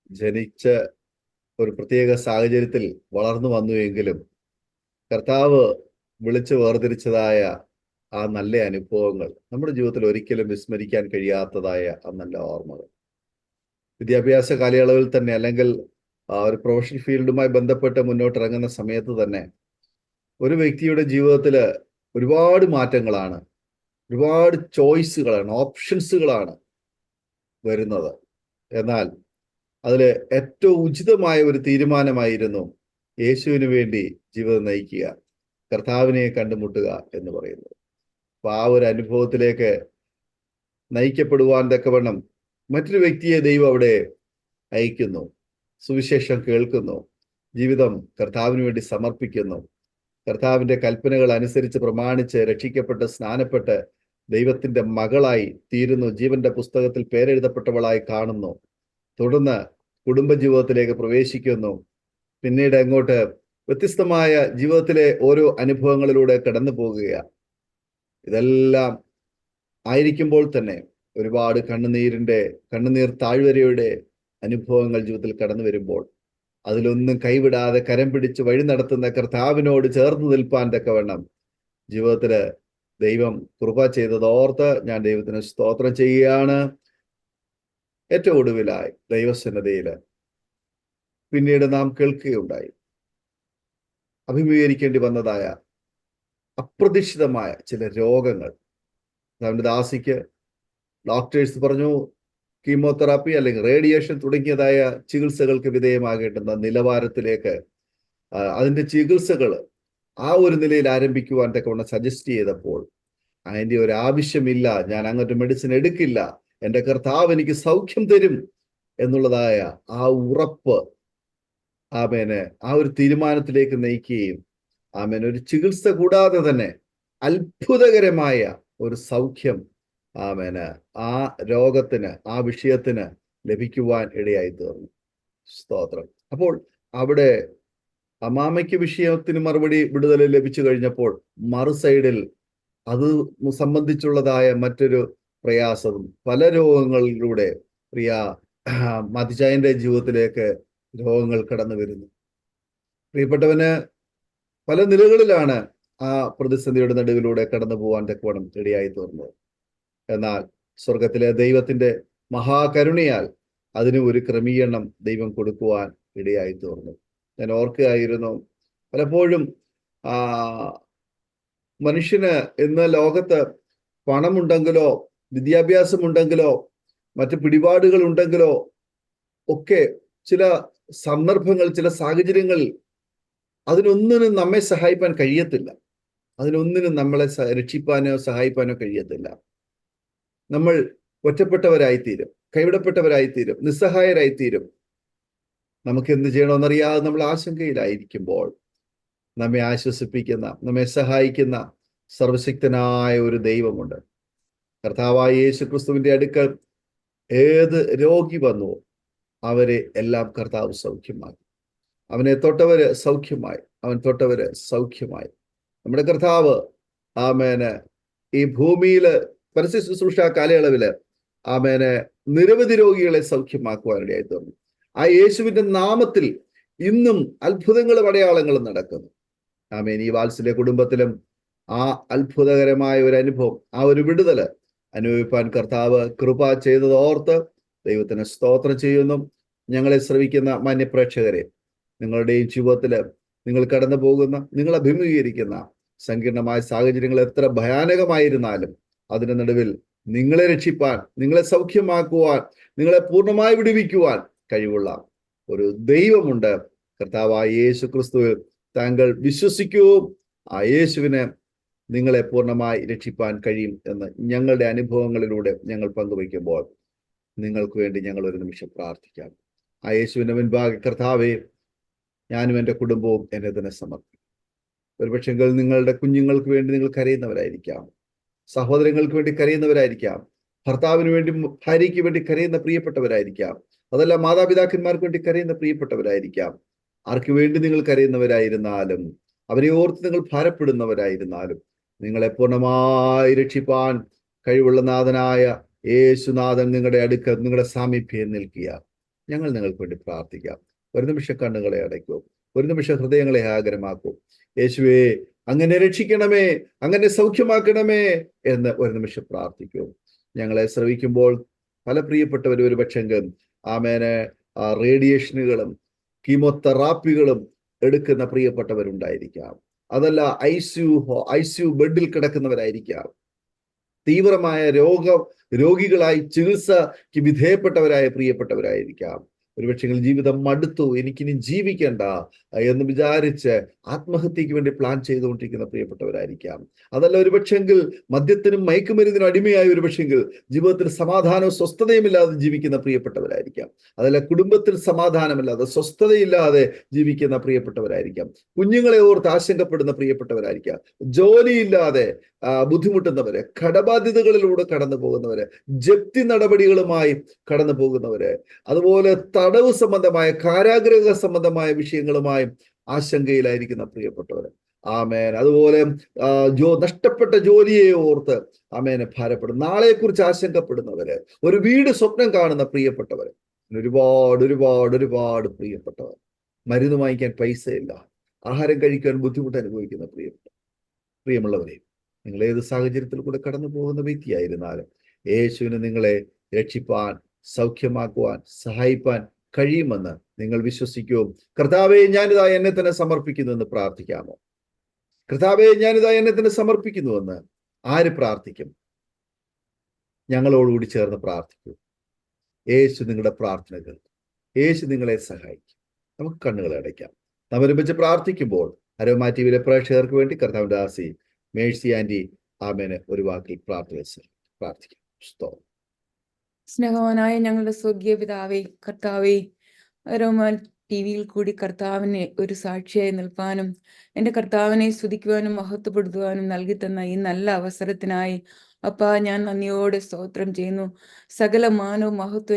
ജനിച്ച് ഒരു പ്രത്യേക സാഹചര്യത്തിൽ വളർന്നു വന്നുവെങ്കിലും കർത്താവ് വിളിച്ച് വേർതിരിച്ചതായ ആ നല്ല അനുഭവങ്ങൾ നമ്മുടെ ജീവിതത്തിൽ ഒരിക്കലും വിസ്മരിക്കാൻ കഴിയാത്തതായ ആ നല്ല ഓർമ്മകൾ. വിദ്യാഭ്യാസ കാലയളവിൽ തന്നെ, അല്ലെങ്കിൽ ഒരു പ്രൊഫഷണൽ ഫീൽഡുമായി ബന്ധപ്പെട്ട് മുന്നോട്ടിറങ്ങുന്ന സമയത്ത് തന്നെ ഒരു വ്യക്തിയുടെ ജീവിതത്തിൽ ഒരുപാട് മാറ്റങ്ങളാണ്, ഒരുപാട് ചോയ്സുകളാണ്, ഓപ്ഷൻസുകളാണ് വരുന്നത്. എന്നാൽ അതിൽ ഏറ്റവും ഉചിതമായ ഒരു തീരുമാനമായിരുന്നു യേശുവിന് വേണ്ടി ജീവിതം നയിക്കുക, കർത്താവിനെ കണ്ടുമുട്ടുക എന്ന് പറയുന്നത്. അപ്പൊ ആ ഒരു അനുഭവത്തിലേക്ക് നയിക്കപ്പെടുവാൻ തക്കവണ്ണം മറ്റൊരു വ്യക്തിയെ ദൈവം അവിടെ അയക്കുന്നു, സുവിശേഷം കേൾക്കുന്നു, ജീവിതം കർത്താവിന് വേണ്ടി സമർപ്പിക്കുന്നു, കർത്താവിന്റെ കൽപ്പനകൾ അനുസരിച്ച് പ്രമാണിച്ച് രക്ഷിക്കപ്പെട്ട് സ്നാനപ്പെട്ട് ദൈവത്തിന്റെ മകളായി തീരുന്നു, ജീവന്റെ പുസ്തകത്തിൽ പേരെഴുതപ്പെട്ടവളായി കാണുന്നു, തുടർന്ന് കുടുംബജീവിതത്തിലേക്ക് പ്രവേശിക്കുന്നു. പിന്നീട് അങ്ങോട്ട് വ്യത്യസ്തമായ ജീവിതത്തിലെ ഓരോ അനുഭവങ്ങളിലൂടെ കടന്നു പോകുകയാണ്. ഇതെല്ലാം ആയിരിക്കുമ്പോൾ തന്നെ ഒരുപാട് കണ്ണുനീർ താഴ്വരയുടെ അനുഭവങ്ങൾ ജീവിതത്തിൽ കടന്നു വരുമ്പോൾ അതിലൊന്നും കൈവിടാതെ കരം പിടിച്ച് വഴി നടത്തുന്ന കർത്താവിനോട് ചേർന്ന് നിൽപ്പാൻ തക്കവണ്ണം ജീവിതത്തില് ദൈവം കൃപ ചെയ്തത് ഓർത്ത് ഞാൻ ദൈവത്തിന് സ്തോത്രം ചെയ്യുകയാണ്. ഏറ്റവും ഒടുവിലായി ദൈവസന്നദ്ധയില് പിന്നീട് നാം കേൾക്കുകയുണ്ടായി, അഭിമുഖീകരിക്കേണ്ടി വന്നതായ അപ്രതീക്ഷിതമായ ചില രോഗങ്ങൾ. അവന്റെ ദാസിക്ക് ഡോക്ടേഴ്സ് പറഞ്ഞു കീമോതെറാപ്പി അല്ലെങ്കിൽ റേഡിയേഷൻ തുടങ്ങിയതായ ചികിത്സകൾക്ക് വിധേയമാകേണ്ടുന്ന നിലവാരത്തിലേക്ക് അതിന്റെ ചികിത്സകൾ ആ ഒരു നിലയിൽ ആരംഭിക്കുവാൻ തക്കവണ്ണം സജസ്റ്റ് ചെയ്തപ്പോൾ അതിന്റെ ഒരു ആവശ്യമില്ല, ഞാൻ അങ്ങോട്ട് മെഡിസിൻ എടുക്കില്ല, എൻ്റെ കർത്താവ് എനിക്ക് സൗഖ്യം തരും എന്നുള്ളതായ ആ ഉറപ്പ് ആമേന് ആ ഒരു തീരുമാനത്തിലേക്ക് നയിക്കുകയും ആമേൻ ഒരു ചികിത്സ കൂടാതെ തന്നെ അത്ഭുതകരമായ ഒരു സൗഖ്യം ആമേന് ആ രോഗത്തിന് ആ വിഷയത്തിന് ലഭിക്കുവാൻ ഇടയായി തീർന്നു. സ്തോത്രം. അപ്പോൾ അവിടെ അമ്മാമയ്ക്ക് വിഷയത്തിന് മറുപടി വിടുതൽ ലഭിച്ചു കഴിഞ്ഞപ്പോൾ മറു സൈഡിൽ അത് സംബന്ധിച്ചുള്ളതായ മറ്റൊരു പ്രയാസവും പല രോഗങ്ങളിലൂടെ പ്രിയ മതിചായന്റെ ജീവിതത്തിലേക്ക് രോഗങ്ങൾ കടന്നു വരുന്നു. പ്രിയപ്പെട്ടവന് പല നിലകളിലാണ് ആ പ്രതിസന്ധിയുടെ നടുവിലൂടെ കടന്നു പോകാൻ തക്കവണ്ണം ഇടയായി തീർന്നത്. എന്നാൽ സ്വർഗത്തിലെ ദൈവത്തിന്റെ മഹാകരുണയാൽ അതിന് ഒരു ക്രമീകരണം ദൈവം കൊടുക്കുവാൻ ഇടയായി തീർന്നു. ഞാൻ ഓർക്കുകയായിരുന്നു, പലപ്പോഴും മനുഷ്യന് ഇന്ന് ലോകത്ത് പണമുണ്ടെങ്കിലോ വിദ്യാഭ്യാസമുണ്ടെങ്കിലോ മറ്റ് പിടിപാടുകൾ ഉണ്ടെങ്കിലോ ഒക്കെ ചില സന്ദർഭങ്ങൾ ചില സാഹചര്യങ്ങളിൽ അതിനൊന്നിനും നമ്മെ സഹായിപ്പാൻ കഴിയത്തില്ല. അതിനൊന്നിനും നമ്മളെ രക്ഷിപ്പാനോ സഹായിപ്പാനോ കഴിയത്തില്ല. നമ്മൾ ഒറ്റപ്പെട്ടവരായിത്തീരും, കൈവിടപ്പെട്ടവരായിത്തീരും, നിസ്സഹായരായിത്തീരും. നമുക്ക് എന്ത് ചെയ്യണമെന്നറിയാതെ നമ്മൾ ആശങ്കയിലായിരിക്കുമ്പോൾ നമ്മെ ആശ്വസിപ്പിക്കുന്ന, നമ്മെ സഹായിക്കുന്ന സർവശക്തനായ ഒരു ദൈവമുണ്ട്. കർത്താവായ യേശു ക്രിസ്തുവിന്റെ അടുക്കൽ ഏത് രോഗി വന്നുവോ അവരെ എല്ലാം കർത്താവ് സൗഖ്യമാക്കി. അവനെ തൊട്ടവര് സൗഖ്യമായി, അവൻ തൊട്ടവര് സൗഖ്യമായി. നമ്മുടെ കർത്താവ് ആമേന് ഈ ഭൂമിയില് പരസ്യ ശുശ്രൂഷ കാലയളവില് ആമേന് നിരവധി രോഗികളെ സൗഖ്യമാക്കുവാനിടയായി തീർന്നു. ആ യേശുവിന്റെ നാമത്തിൽ ഇന്നും അത്ഭുതങ്ങളും അടയാളങ്ങളും നടക്കുന്നു. ആമേൻ. ഈ വാത്സല്യ കുടുംബത്തിലും ആ അത്ഭുതകരമായ ഒരു അനുഭവം, ആ ഒരു വിടുതല് അനുഭവിപ്പാൻ കർത്താവ് കൃപ ചെയ്തത് ഓർത്ത് ദൈവത്തിന് സ്തോത്രം ചെയ്യുന്നു. ഞങ്ങളെ ശ്രവിക്കുന്ന മാന്യപ്രേക്ഷകരെ, നിങ്ങളുടെയും ജീവിതത്തില് നിങ്ങൾ കടന്നു പോകുന്ന, നിങ്ങൾ അഭിമുഖീകരിക്കുന്ന സങ്കീർണമായ സാഹചര്യങ്ങൾ എത്ര ഭയാനകമായിരുന്നാലും അതിന്റെ നടുവിൽ നിങ്ങളെ രക്ഷിപ്പാൻ, നിങ്ങളെ സൗഖ്യമാക്കുവാൻ, നിങ്ങളെ പൂർണ്ണമായി വിടുവിക്കുവാൻ കഴിവുള്ള ഒരു ദൈവമുണ്ട്. കർത്താവായ യേശു ക്രിസ്തുവിൽ താങ്കൾ വിശ്വസിക്കൂ. ആ യേശുവിനെ നിങ്ങളെ പൂർണ്ണമായി രക്ഷിപ്പാൻ കഴിയും എന്ന് ഞങ്ങളുടെ അനുഭവങ്ങളിലൂടെ ഞങ്ങൾ പങ്കുവയ്ക്കുമ്പോൾ നിങ്ങൾക്ക് വേണ്ടി ഞങ്ങൾ ഒരു നിമിഷം പ്രാർത്ഥിക്കാം. ആ യേശുവിന്റെ മുൻപാകെ കർത്താവേ, ഞാനും എൻ്റെ കുടുംബവും എന്നെ തന്നെ സമർപ്പിക്കും. ഒരുപക്ഷെങ്കിൽ നിങ്ങളുടെ കുഞ്ഞുങ്ങൾക്ക് വേണ്ടി നിങ്ങൾ കരയുന്നവരായിരിക്കാം, സഹോദരങ്ങൾക്ക് വേണ്ടി കരയുന്നവരായിരിക്കാം, ഭർത്താവിന് വേണ്ടി, ഭാര്യയ്ക്ക് വേണ്ടി കരയുന്ന പ്രിയപ്പെട്ടവരായിരിക്കാം, അതല്ല മാതാപിതാക്കന്മാർക്ക് വേണ്ടി കരയുന്ന പ്രിയപ്പെട്ടവരായിരിക്കാം. ആർക്ക് വേണ്ടി നിങ്ങൾ കരയുന്നവരായിരുന്നാലും, അവരെ ഓർത്ത് നിങ്ങൾ ഭാരപ്പെടുന്നവരായിരുന്നാലും, നിങ്ങളെ പൂർണ്ണമായി രക്ഷിപ്പാൻ കഴിവുള്ള നാഥനായ യേശുനാഥൻ നിങ്ങളുടെ അടുക്കൽ, നിങ്ങളുടെ സാമീപ്യം നിൽക്കുക. ഞങ്ങൾ നിങ്ങൾക്ക് വേണ്ടി പ്രാർത്ഥിക്കാം. ഒരു നിമിഷം കണ്ണുകളെ അടയ്ക്കൂ, ഒരു നിമിഷം ഹൃദയങ്ങളെ ആഗ്രഹമാക്കൂ. യേശുവേ, അങ്ങനെ രക്ഷിക്കണമേ, അങ്ങനെ സൗഖ്യമാക്കണമേ എന്ന് ഒരു നിമിഷം പ്രാർത്ഥിക്കൂ. ഞങ്ങളെ ശ്രവിക്കുമ്പോൾ പല പ്രിയപ്പെട്ടവർ ഒരു പക്ഷെങ്കിൽ ആമേനെ റേഡിയേഷനുകളും കീമോതെറാപ്പികളും എടുക്കുന്ന പ്രിയപ്പെട്ടവരുണ്ടായിരിക്കാം. അതല്ല ഐസിയു ബെഡിൽ കിടക്കുന്നവരായിരിക്കാം. തീവ്രമായ രോഗികളായി ചികിത്സയ്ക്ക് വിധേയപ്പെട്ടവരായ പ്രിയപ്പെട്ടവരായിരിക്കാം. ഒരുപക്ഷെ ജീവിതം മടുത്തു, എനിക്കിനി ജീവിക്കണ്ട എന്ന് വിചാരിച്ച് ആത്മഹത്യക്ക് വേണ്ടി പ്ലാൻ ചെയ്തുകൊണ്ടിരിക്കുന്ന പ്രിയപ്പെട്ടവരായിരിക്കാം. അതല്ല ഒരുപക്ഷെങ്കിൽ മദ്യത്തിനും മയക്കുമരുന്നിനും അടിമയായ ഒരുപക്ഷെങ്കിൽ ജീവിതത്തിൽ സമാധാനവും സ്വസ്ഥതയും ഇല്ലാതെ ജീവിക്കുന്ന പ്രിയപ്പെട്ടവരായിരിക്കാം. അതല്ല കുടുംബത്തിൽ സമാധാനമില്ലാതെ സ്വസ്ഥതയില്ലാതെ ജീവിക്കുന്ന പ്രിയപ്പെട്ടവരായിരിക്കാം. കുഞ്ഞുങ്ങളെ ഓർത്ത് ആശങ്കപ്പെടുന്ന പ്രിയപ്പെട്ടവരായിരിക്കാം. ജോലിയില്ലാതെ ബുദ്ധിമുട്ടുന്നവര്, കടബാധ്യതകളിലൂടെ കടന്നു പോകുന്നവര്, ജപ്തി നടപടികളുമായി കടന്നു പോകുന്നവര്, അതുപോലെ തടവ് സംബന്ധമായ, കാരാഗ്രഹ സംബന്ധമായ വിഷയങ്ങളുമായി ആശങ്കയിലായിരിക്കുന്ന പ്രിയപ്പെട്ടവര്. ആമേൻ. അതുപോലെ നഷ്ടപ്പെട്ട ജോലിയെ ഓർത്ത് ആമേനെ ഭാരപ്പെടും, നാളെക്കുറിച്ച് ആശങ്കപ്പെടുന്നവര്, ഒരു വീട് സ്വപ്നം കാണുന്ന പ്രിയപ്പെട്ടവര്, ഒരുപാട് ഒരുപാട് ഒരുപാട് പ്രിയപ്പെട്ടവർ. മരുന്ന് വാങ്ങിക്കാൻ പൈസയില്ല, ആഹാരം കഴിക്കാൻ ബുദ്ധിമുട്ട് അനുഭവിക്കുന്ന പ്രിയമുള്ളവരെ, നിങ്ങൾ ഏത് സാഹചര്യത്തിൽ കൂടെ കടന്നു പോകുന്ന വ്യക്തിയായിരുന്നാലും യേശുവിന് നിങ്ങളെ രക്ഷിപ്പാൻ, സൗഖ്യമാക്കുവാൻ, സഹായിപ്പാൻ കഴിയുമെന്ന് നിങ്ങൾ വിശ്വസിക്കൂ. കർത്താവേ, ഞാനിതാ എന്നെ തന്നെ സമർപ്പിക്കുന്നു എന്ന് പ്രാർത്ഥിക്കാമോ? കർത്താവേ, ഞാനിതാ എന്നെ തന്നെ സമർപ്പിക്കുന്നുവെന്ന് ആര് പ്രാർത്ഥിക്കും? ഞങ്ങളോടുകൂടി ചേർന്ന് പ്രാർത്ഥിക്കൂ. യേശു നിങ്ങളുടെ പ്രാർത്ഥന കേൾക്കും. യേശു നിങ്ങളെ സഹായിക്കും. നമുക്ക് കണ്ണുകൾ അടയ്ക്കാം. നമ്മൾ ഒരുമിച്ച് പ്രാർത്ഥിക്കുമ്പോൾ അരോമ ടിവിയിലെ പ്രേക്ഷകർക്ക് വേണ്ടി കർത്താവിന്റെ ദാസി മേഴ്സി ആന്റി ആമേന് ഒരു വാക്കിൽ പ്രാർത്ഥിക്കാം. സ്തോത്രം. സ്നേഹവാനായ ഞങ്ങളുടെ സ്വർഗീയ പിതാവേ, കർത്താവേ, റോമാൻ ടിവിയിൽ കൂടി കർത്താവിനെ ഒരു സാക്ഷിയായി നിൽപ്പാനും എൻ്റെ കർത്താവിനെ സ്തുതിക്കുവാനും മഹത്വപ്പെടുത്തുവാനും നൽകി തന്ന ഈ നല്ല അവസരത്തിനായി അപ്പാ ഞാൻ നന്ദിയോടെ സ്തോത്രം ചെയ്യുന്നു. സകല മാനവും മഹത്വം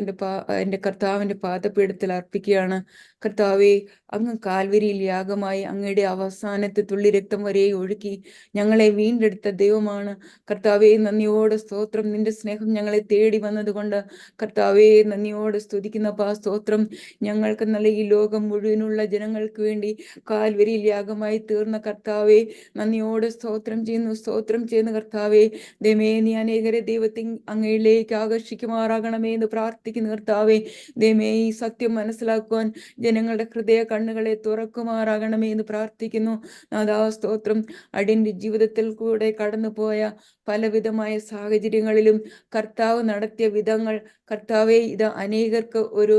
എൻ്റെ കർത്താവിൻ്റെ പാദപീഠത്തിൽ അർപ്പിക്കുകയാണ്. കർത്താവെ, അങ്ങ് കാൽവരിയിൽ യാഗമായി അങ്ങയുടെ അവസാനത്തെ തുള്ളി രക്തം വരെ ഒഴുക്കി ഞങ്ങളെ വീണ്ടെടുത്ത ദൈവമാണ്. കർത്താവെ, നന്ദിയോടെ സ്തോത്രം. നിന്റെ സ്നേഹം ഞങ്ങളെ തേടി വന്നതുകൊണ്ട് കർത്താവെ നന്ദിയോടെ സ്തുതിക്കുന്നപ്പാ. സ്തോത്രം. ഞങ്ങൾക്ക് നല്ല ഈ ലോകം മുഴുവനുള്ള ജനങ്ങൾക്ക് വേണ്ടി കാൽവരിയിൽ യാഗമായി തീർന്ന കർത്താവെ, നന്ദിയോടെ സ്തോത്രം ചെയ്യുന്നു കർത്താവെ. ദൈവമേ, നീ അനേകരെ ദൈവത്തിൽ അങ്ങയിലേക്ക് ആകർഷിക്കുമാറാകണമേ എന്ന് പ്രാർത്ഥിക്കുന്ന കർത്താവെ. ദൈവമേ, ഈ സത്യം മനസ്സിലാക്കുവാൻ ജനങ്ങളുടെ ഹൃദയ കണ്ണുകളെ തുറക്കുമാറാകണമേ എന്ന് പ്രാർത്ഥിക്കുന്നു. നാഥാ, സ്തോത്രം. അടിയന്റെ ജീവിതത്തിൽ കൂടെ കടന്നുപോയ പലവിധമായ സാഹചര്യങ്ങളിലും കർത്താവ് നടത്തിയ വിധങ്ങൾ കർത്താവെ, ഇത് അനേകർക്ക് ഒരു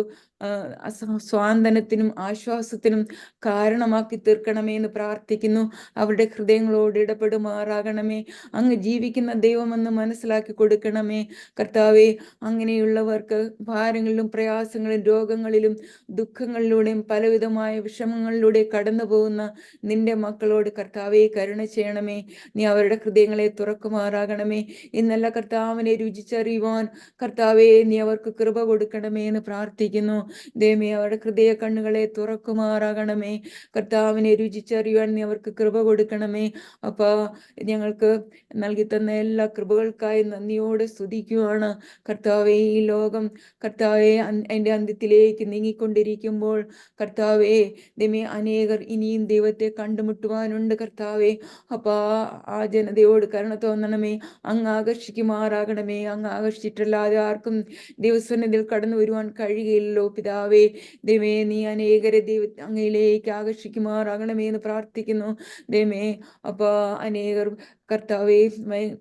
സ്വാന്തനത്തിനും ആശ്വാസത്തിനും കാരണമാക്കി തീർക്കണമേ എന്ന് പ്രാർത്ഥിക്കുന്നു. അവരുടെ ഹൃദയങ്ങളോട് ഇടപെടുമാറാകണമേ. അങ്ങ് ജീവിക്കുന്ന ദൈവമെന്ന് മനസ്സിലാക്കി കൊടുക്കണമേ കർത്താവെ. അങ്ങനെയുള്ളവർക്ക് ഭാരങ്ങളിലും പ്രയാസങ്ങളിലും രോഗങ്ങളിലും ദുഃഖങ്ങളിലൂടെയും പലവിധമായ വിഷമങ്ങളിലൂടെ കടന്നു പോകുന്ന നിന്റെ മക്കളോട് കർത്താവെ കരുണ ചെയ്യണമേ. നീ അവരുടെ ഹൃദയങ്ങളെ തുറക്കുമാറാകണമേ. ഇന്നല്ല കർത്താവിനെ രുചിച്ചറിയുവാൻ കർത്താവെ നീ അവർക്ക് കൃപ കൊടുക്കണമേ എന്ന് പ്രാർത്ഥിക്കുന്നു. ദൈവമേ, അവരുടെ ഹൃദയ കണ്ണുകളെ തുറക്കുമാറാകണമേ. കർത്താവിനെ രുചിച്ചറിയുവാൻ നീ അവർക്ക് കൃപ കൊടുക്കണമേ. അപ്പാ, ഞങ്ങൾക്ക് നൽകി തന്ന എല്ലാ കൃപകൾക്കായി നന്ദിയോടെ സ്തുതിക്കുവാണ് കർത്താവെ. ഈ ലോകം കർത്താവെ അതിൻ്റെ അന്ത്യത്തിലേക്ക് നീങ്ങിക്കൊണ്ടിരിക്കുമ്പോൾ കർത്താവെ, ദൈവമേ, അനേകർ ഇനിയും ദൈവത്തെ കണ്ടുമുട്ടുവാനുണ്ട് കർത്താവെ. അപ്പാ, ആ ജനതയോട് കരുണ തോന്നണമേ. അങ്ങ് ആകർഷിക്കുമാറാകണമേ. അങ്ങ് ആകർഷിച്ചിട്ടല്ലാതെ ആർക്കും ദൈവസന്നിധിയിൽ കടന്നു വരുവാൻ കഴിയുകയില്ലല്ലോ പിതാവേ. ദൈവമേ, നീ അനേകരെ അങ്ങയിലേക്ക് ആകർഷിക്കുമാറാകണമേ എന്ന് പ്രാർത്ഥിക്കുന്നു. ദൈവമേ, അപ്പാ, അനേകർ കർത്താവെ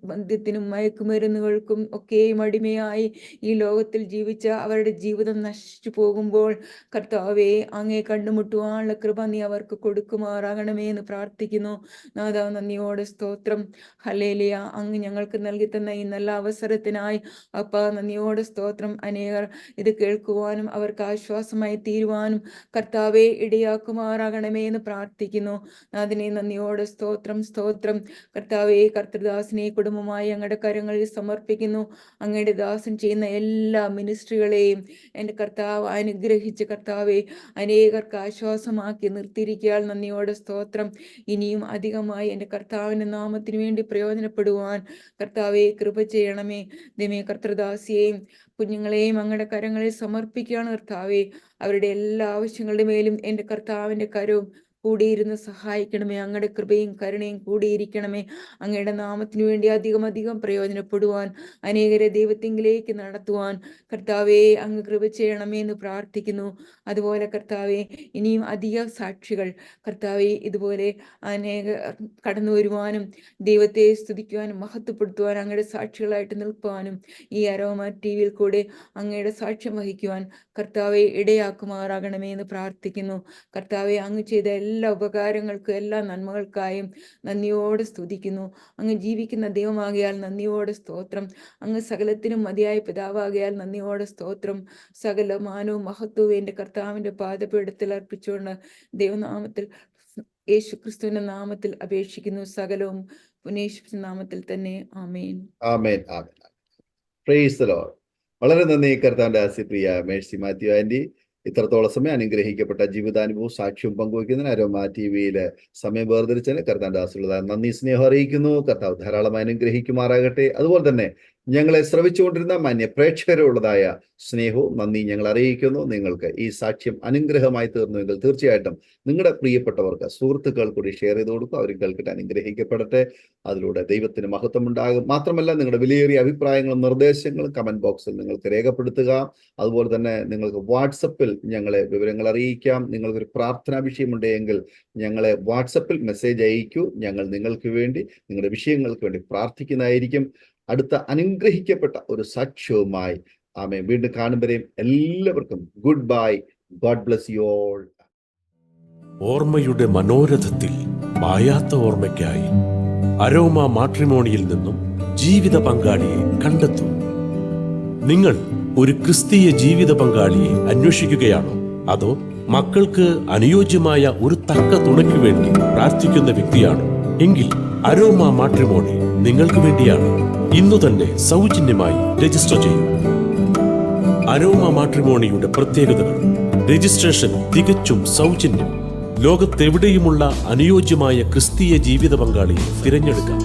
മദ്യത്തിനും മയക്കുമരുന്നുകൾക്കും ഒക്കെയും അടിമയായി ഈ ലോകത്തിൽ ജീവിച്ച അവരുടെ ജീവിതം നശിച്ചു പോകുമ്പോൾ കർത്താവെ, അങ്ങേ കണ്ടുമുട്ടുവാനുള്ള കൃപ നീ അവർക്ക് കൊടുക്കുമാറാകണമേ എന്ന് പ്രാർത്ഥിക്കുന്നു. നാഥാ, നന്ദിയോടെ സ്തോത്രം. ഹല്ലേലൂയ. അങ്ങ് ഞങ്ങൾക്ക് നൽകി തന്ന ഈ നല്ല അവസരത്തിനായി അപ്പാ നന്ദിയോടെ സ്തോത്രം. അനേകർ ഇത് കേൾക്കുവാനും അവർക്ക് ആശ്വാസമായി തീരുവാനും കർത്താവെ ഇടയാക്കുമാറാകണമേ എന്ന് പ്രാർത്ഥിക്കുന്നു. അതിനെ നന്ദിയോടെ സ്തോത്രം. കർത്താവെ, കർത്തൃദാസിനെ കുടുംബമായി അങ്ങയുടെ കരങ്ങളിൽ സമർപ്പിക്കുന്നു. അങ്ങയുടെ ദാസൻ ചെയ്യുന്ന എല്ലാ മിനിസ്ട്രികളെയും എൻ്റെ കർത്താവ് അനുഗ്രഹിച്ച് കർത്താവെ അനേകർക്ക് ആശ്വാസമാക്കി നിർത്തിയിരിക്കാൻ നന്ദിയോടെ സ്തോത്രം. ഇനിയും അധികമായി എൻ്റെ കർത്താവിൻ്റെ നാമത്തിന് വേണ്ടി പ്രയോജനപ്പെടുവാൻ കർത്താവെ കൃപ ചെയ്യണമേ. ദൈവമേ, കർത്തൃദാസിയെയും കുഞ്ഞുങ്ങളെയും അങ്ങയുടെ കരങ്ങളിൽ സമർപ്പിക്കുകയാണ് കർത്താവെ. അവരുടെ എല്ലാ ആവശ്യങ്ങളുടെ മേലും എൻ്റെ കർത്താവിൻ്റെ കരവും കൂടിയിരുന്ന് സഹായിക്കണമേ. അങ്ങയുടെ കൃപയും കരുണയും കൂടിയിരിക്കണമേ. അങ്ങയുടെ നാമത്തിനു വേണ്ടി അധികം പ്രയോജനപ്പെടുവാൻ അനേകരെ ദൈവത്തിങ്കിലേക്ക് നടത്തുവാൻ കർത്താവെ അങ്ങ് കൃപ ചെയ്യണമേ എന്ന് പ്രാർത്ഥിക്കുന്നു. അതുപോലെ കർത്താവെ, ഇനിയും അധിക സാക്ഷികൾ കർത്താവെ ഇതുപോലെ അനേക കടന്നു വരുവാനും ദൈവത്തെ സ്തുതിക്കുവാനും മഹത്വപ്പെടുത്തുവാനും അങ്ങയുടെ സാക്ഷികളായിട്ട് നിൽക്കുവാനും ഈ അരോമ ടിവിയിൽ കൂടെ അങ്ങയുടെ സാക്ഷ്യം വഹിക്കുവാൻ കർത്താവെ ഇടയാക്കുമാറാകണമേ എന്ന് പ്രാർത്ഥിക്കുന്നു. കർത്താവെ, അങ്ങ് ചെയ്ത എല്ലാ ഉപകാരങ്ങൾക്കും എല്ലാ നന്മകൾക്കായും നന്ദിയോടെ സ്തുതിക്കുന്നു. അങ്ങ് ജീവിക്കുന്ന ദൈവമാകിയാൽ നന്ദിയോടെ സ്തോത്രം. അങ്ങ് സകലത്തിനും മതിയായ പിതാവാകിയാൽ നന്ദിയോടെ സ്തോത്രം. സകല മാനവും മഹത്വവും എൻ്റെ കർത്താവിൻ്റെ പാദപീഠത്തിൽ അർപ്പിച്ചുകൊണ്ട് ദൈവനാമത്തിൽ യേശു ക്രിസ്തുവിന്റെ നാമത്തിൽ അപേക്ഷിക്കുന്നു. സകലവും യേശുവിന്റെ നാമത്തിൽ തന്നെ. ആമേൻ. ആമേൻ. ആമേൻ. Praise the lord. വളരെ നന്ദി കർത്താവിന്റെ ആസിപ്രിയ മേഴ്സി മാത്യു ആന്റി. ഇത്രത്തോളം സമയം അനുഗ്രഹിക്കപ്പെട്ട ജീവിതാനുഭവവും സാക്ഷ്യവും പങ്കുവയ്ക്കുന്നതിന് അരോമ ടിവിയിലെ സമയം വേർതിരിച്ചതിന് കർത്താവിന്റെ ആശീർവാദം നന്ദി സ്നേഹം അറിയിക്കുന്നു. കർത്താവ് ധാരാളമായി അനുഗ്രഹിക്കുമാറാകട്ടെ. അതുപോലെ തന്നെ ഞങ്ങളെ ശ്രവിച്ചുകൊണ്ടിരുന്ന മാന്യ പ്രേക്ഷകരോടുള്ളതായ സ്നേഹവും നന്ദി ഞങ്ങൾ അറിയിക്കുന്നു. നിങ്ങൾക്ക് ഈ സാക്ഷ്യം അനുഗ്രഹമായി തീർന്നുവെങ്കിൽ തീർച്ചയായിട്ടും നിങ്ങളുടെ പ്രിയപ്പെട്ടവർക്ക്, സുഹൃത്തുക്കൾ കൂടി ഷെയർ ചെയ്ത് കൊടുക്കുക. അവർ കേൾക്കിട്ട് അനുഗ്രഹിക്കപ്പെടട്ടെ. അതിലൂടെ ദൈവത്തിന് മഹത്വം ഉണ്ടാകും. മാത്രമല്ല, നിങ്ങളുടെ വിലയേറിയ അഭിപ്രായങ്ങളും നിർദ്ദേശങ്ങളും കമന്റ് ബോക്സിൽ നിങ്ങൾക്ക് രേഖപ്പെടുത്തുക. അതുപോലെ തന്നെ നിങ്ങൾക്ക് വാട്സപ്പിൽ ഞങ്ങളെ വിവരങ്ങൾ അറിയിക്കാം. നിങ്ങൾക്കൊരു പ്രാർത്ഥനാ വിഷയമുണ്ടെങ്കിൽ ഞങ്ങളെ വാട്സപ്പിൽ മെസ്സേജ് അയക്കൂ. ഞങ്ങൾ നിങ്ങൾക്ക് വേണ്ടി, നിങ്ങളുടെ വിഷയങ്ങൾക്ക് വേണ്ടി പ്രാർത്ഥിക്കുന്നതായിരിക്കും. അടുത്ത അനുഗ്രഹിക്കപ്പെട്ട ഒരു സാക്ഷ്യവുമായി ആമേൻ വീണ്ടും കാണുമ്പോഴേയും എല്ലാവർക്കും good bye. God bless you all. ഓർമ്മയുടെ മനോരഥത്തിൽ മായാത്ത ഓർമ്മയ്ക്കായി അരോമ മാട്രിമോണിയിൽ നിന്നും ജീവിത പങ്കാളിയെ കണ്ടെത്തൂ. നിങ്ങൾ ഒരു ക്രിസ്തീയ ജീവിത പങ്കാളിയെ അന്വേഷിക്കുകയാണോ? അതോ മക്കൾക്ക് അനുയോജ്യമായ ഒരു തക്ക തുണയ്ക്ക് വേണ്ടി പ്രാർത്ഥിക്കുന്ന വ്യക്തിയാണോ? എങ്കിൽ അരോമ മാട്രിമോണി നിങ്ങൾക്ക് വേണ്ടിയാണ്. ഇന്നു തന്നെ സൗജന്യമായി രജിസ്റ്റർ ചെയ്യൂ. അരോമ മാട്രിമോണിയുടെ പ്രത്യേകതകൾ: രജിസ്ട്രേഷൻ തികച്ചും സൗജന്യം. ലോകത്തെവിടെയുമുള്ള അനുയോജ്യമായ ക്രിസ്തീയ ജീവിത പങ്കാളിയെ തിരഞ്ഞെടുക്കാം.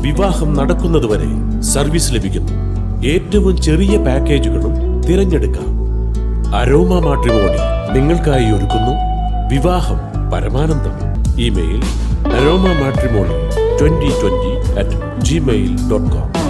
വിവാഹം നടക്കുന്നതുവരെ സർവീസ് ലഭിക്കുന്നു. ഏറ്റവും ചെറിയ പാക്കേജുകളും തിരഞ്ഞെടുക്കാം. അരോമ മാട്രിമോണി നിങ്ങൾക്കായി ഒരുക്കുന്നു വിവാഹം പരമാനന്ദം. Email aroma matrimony2020@gmail.com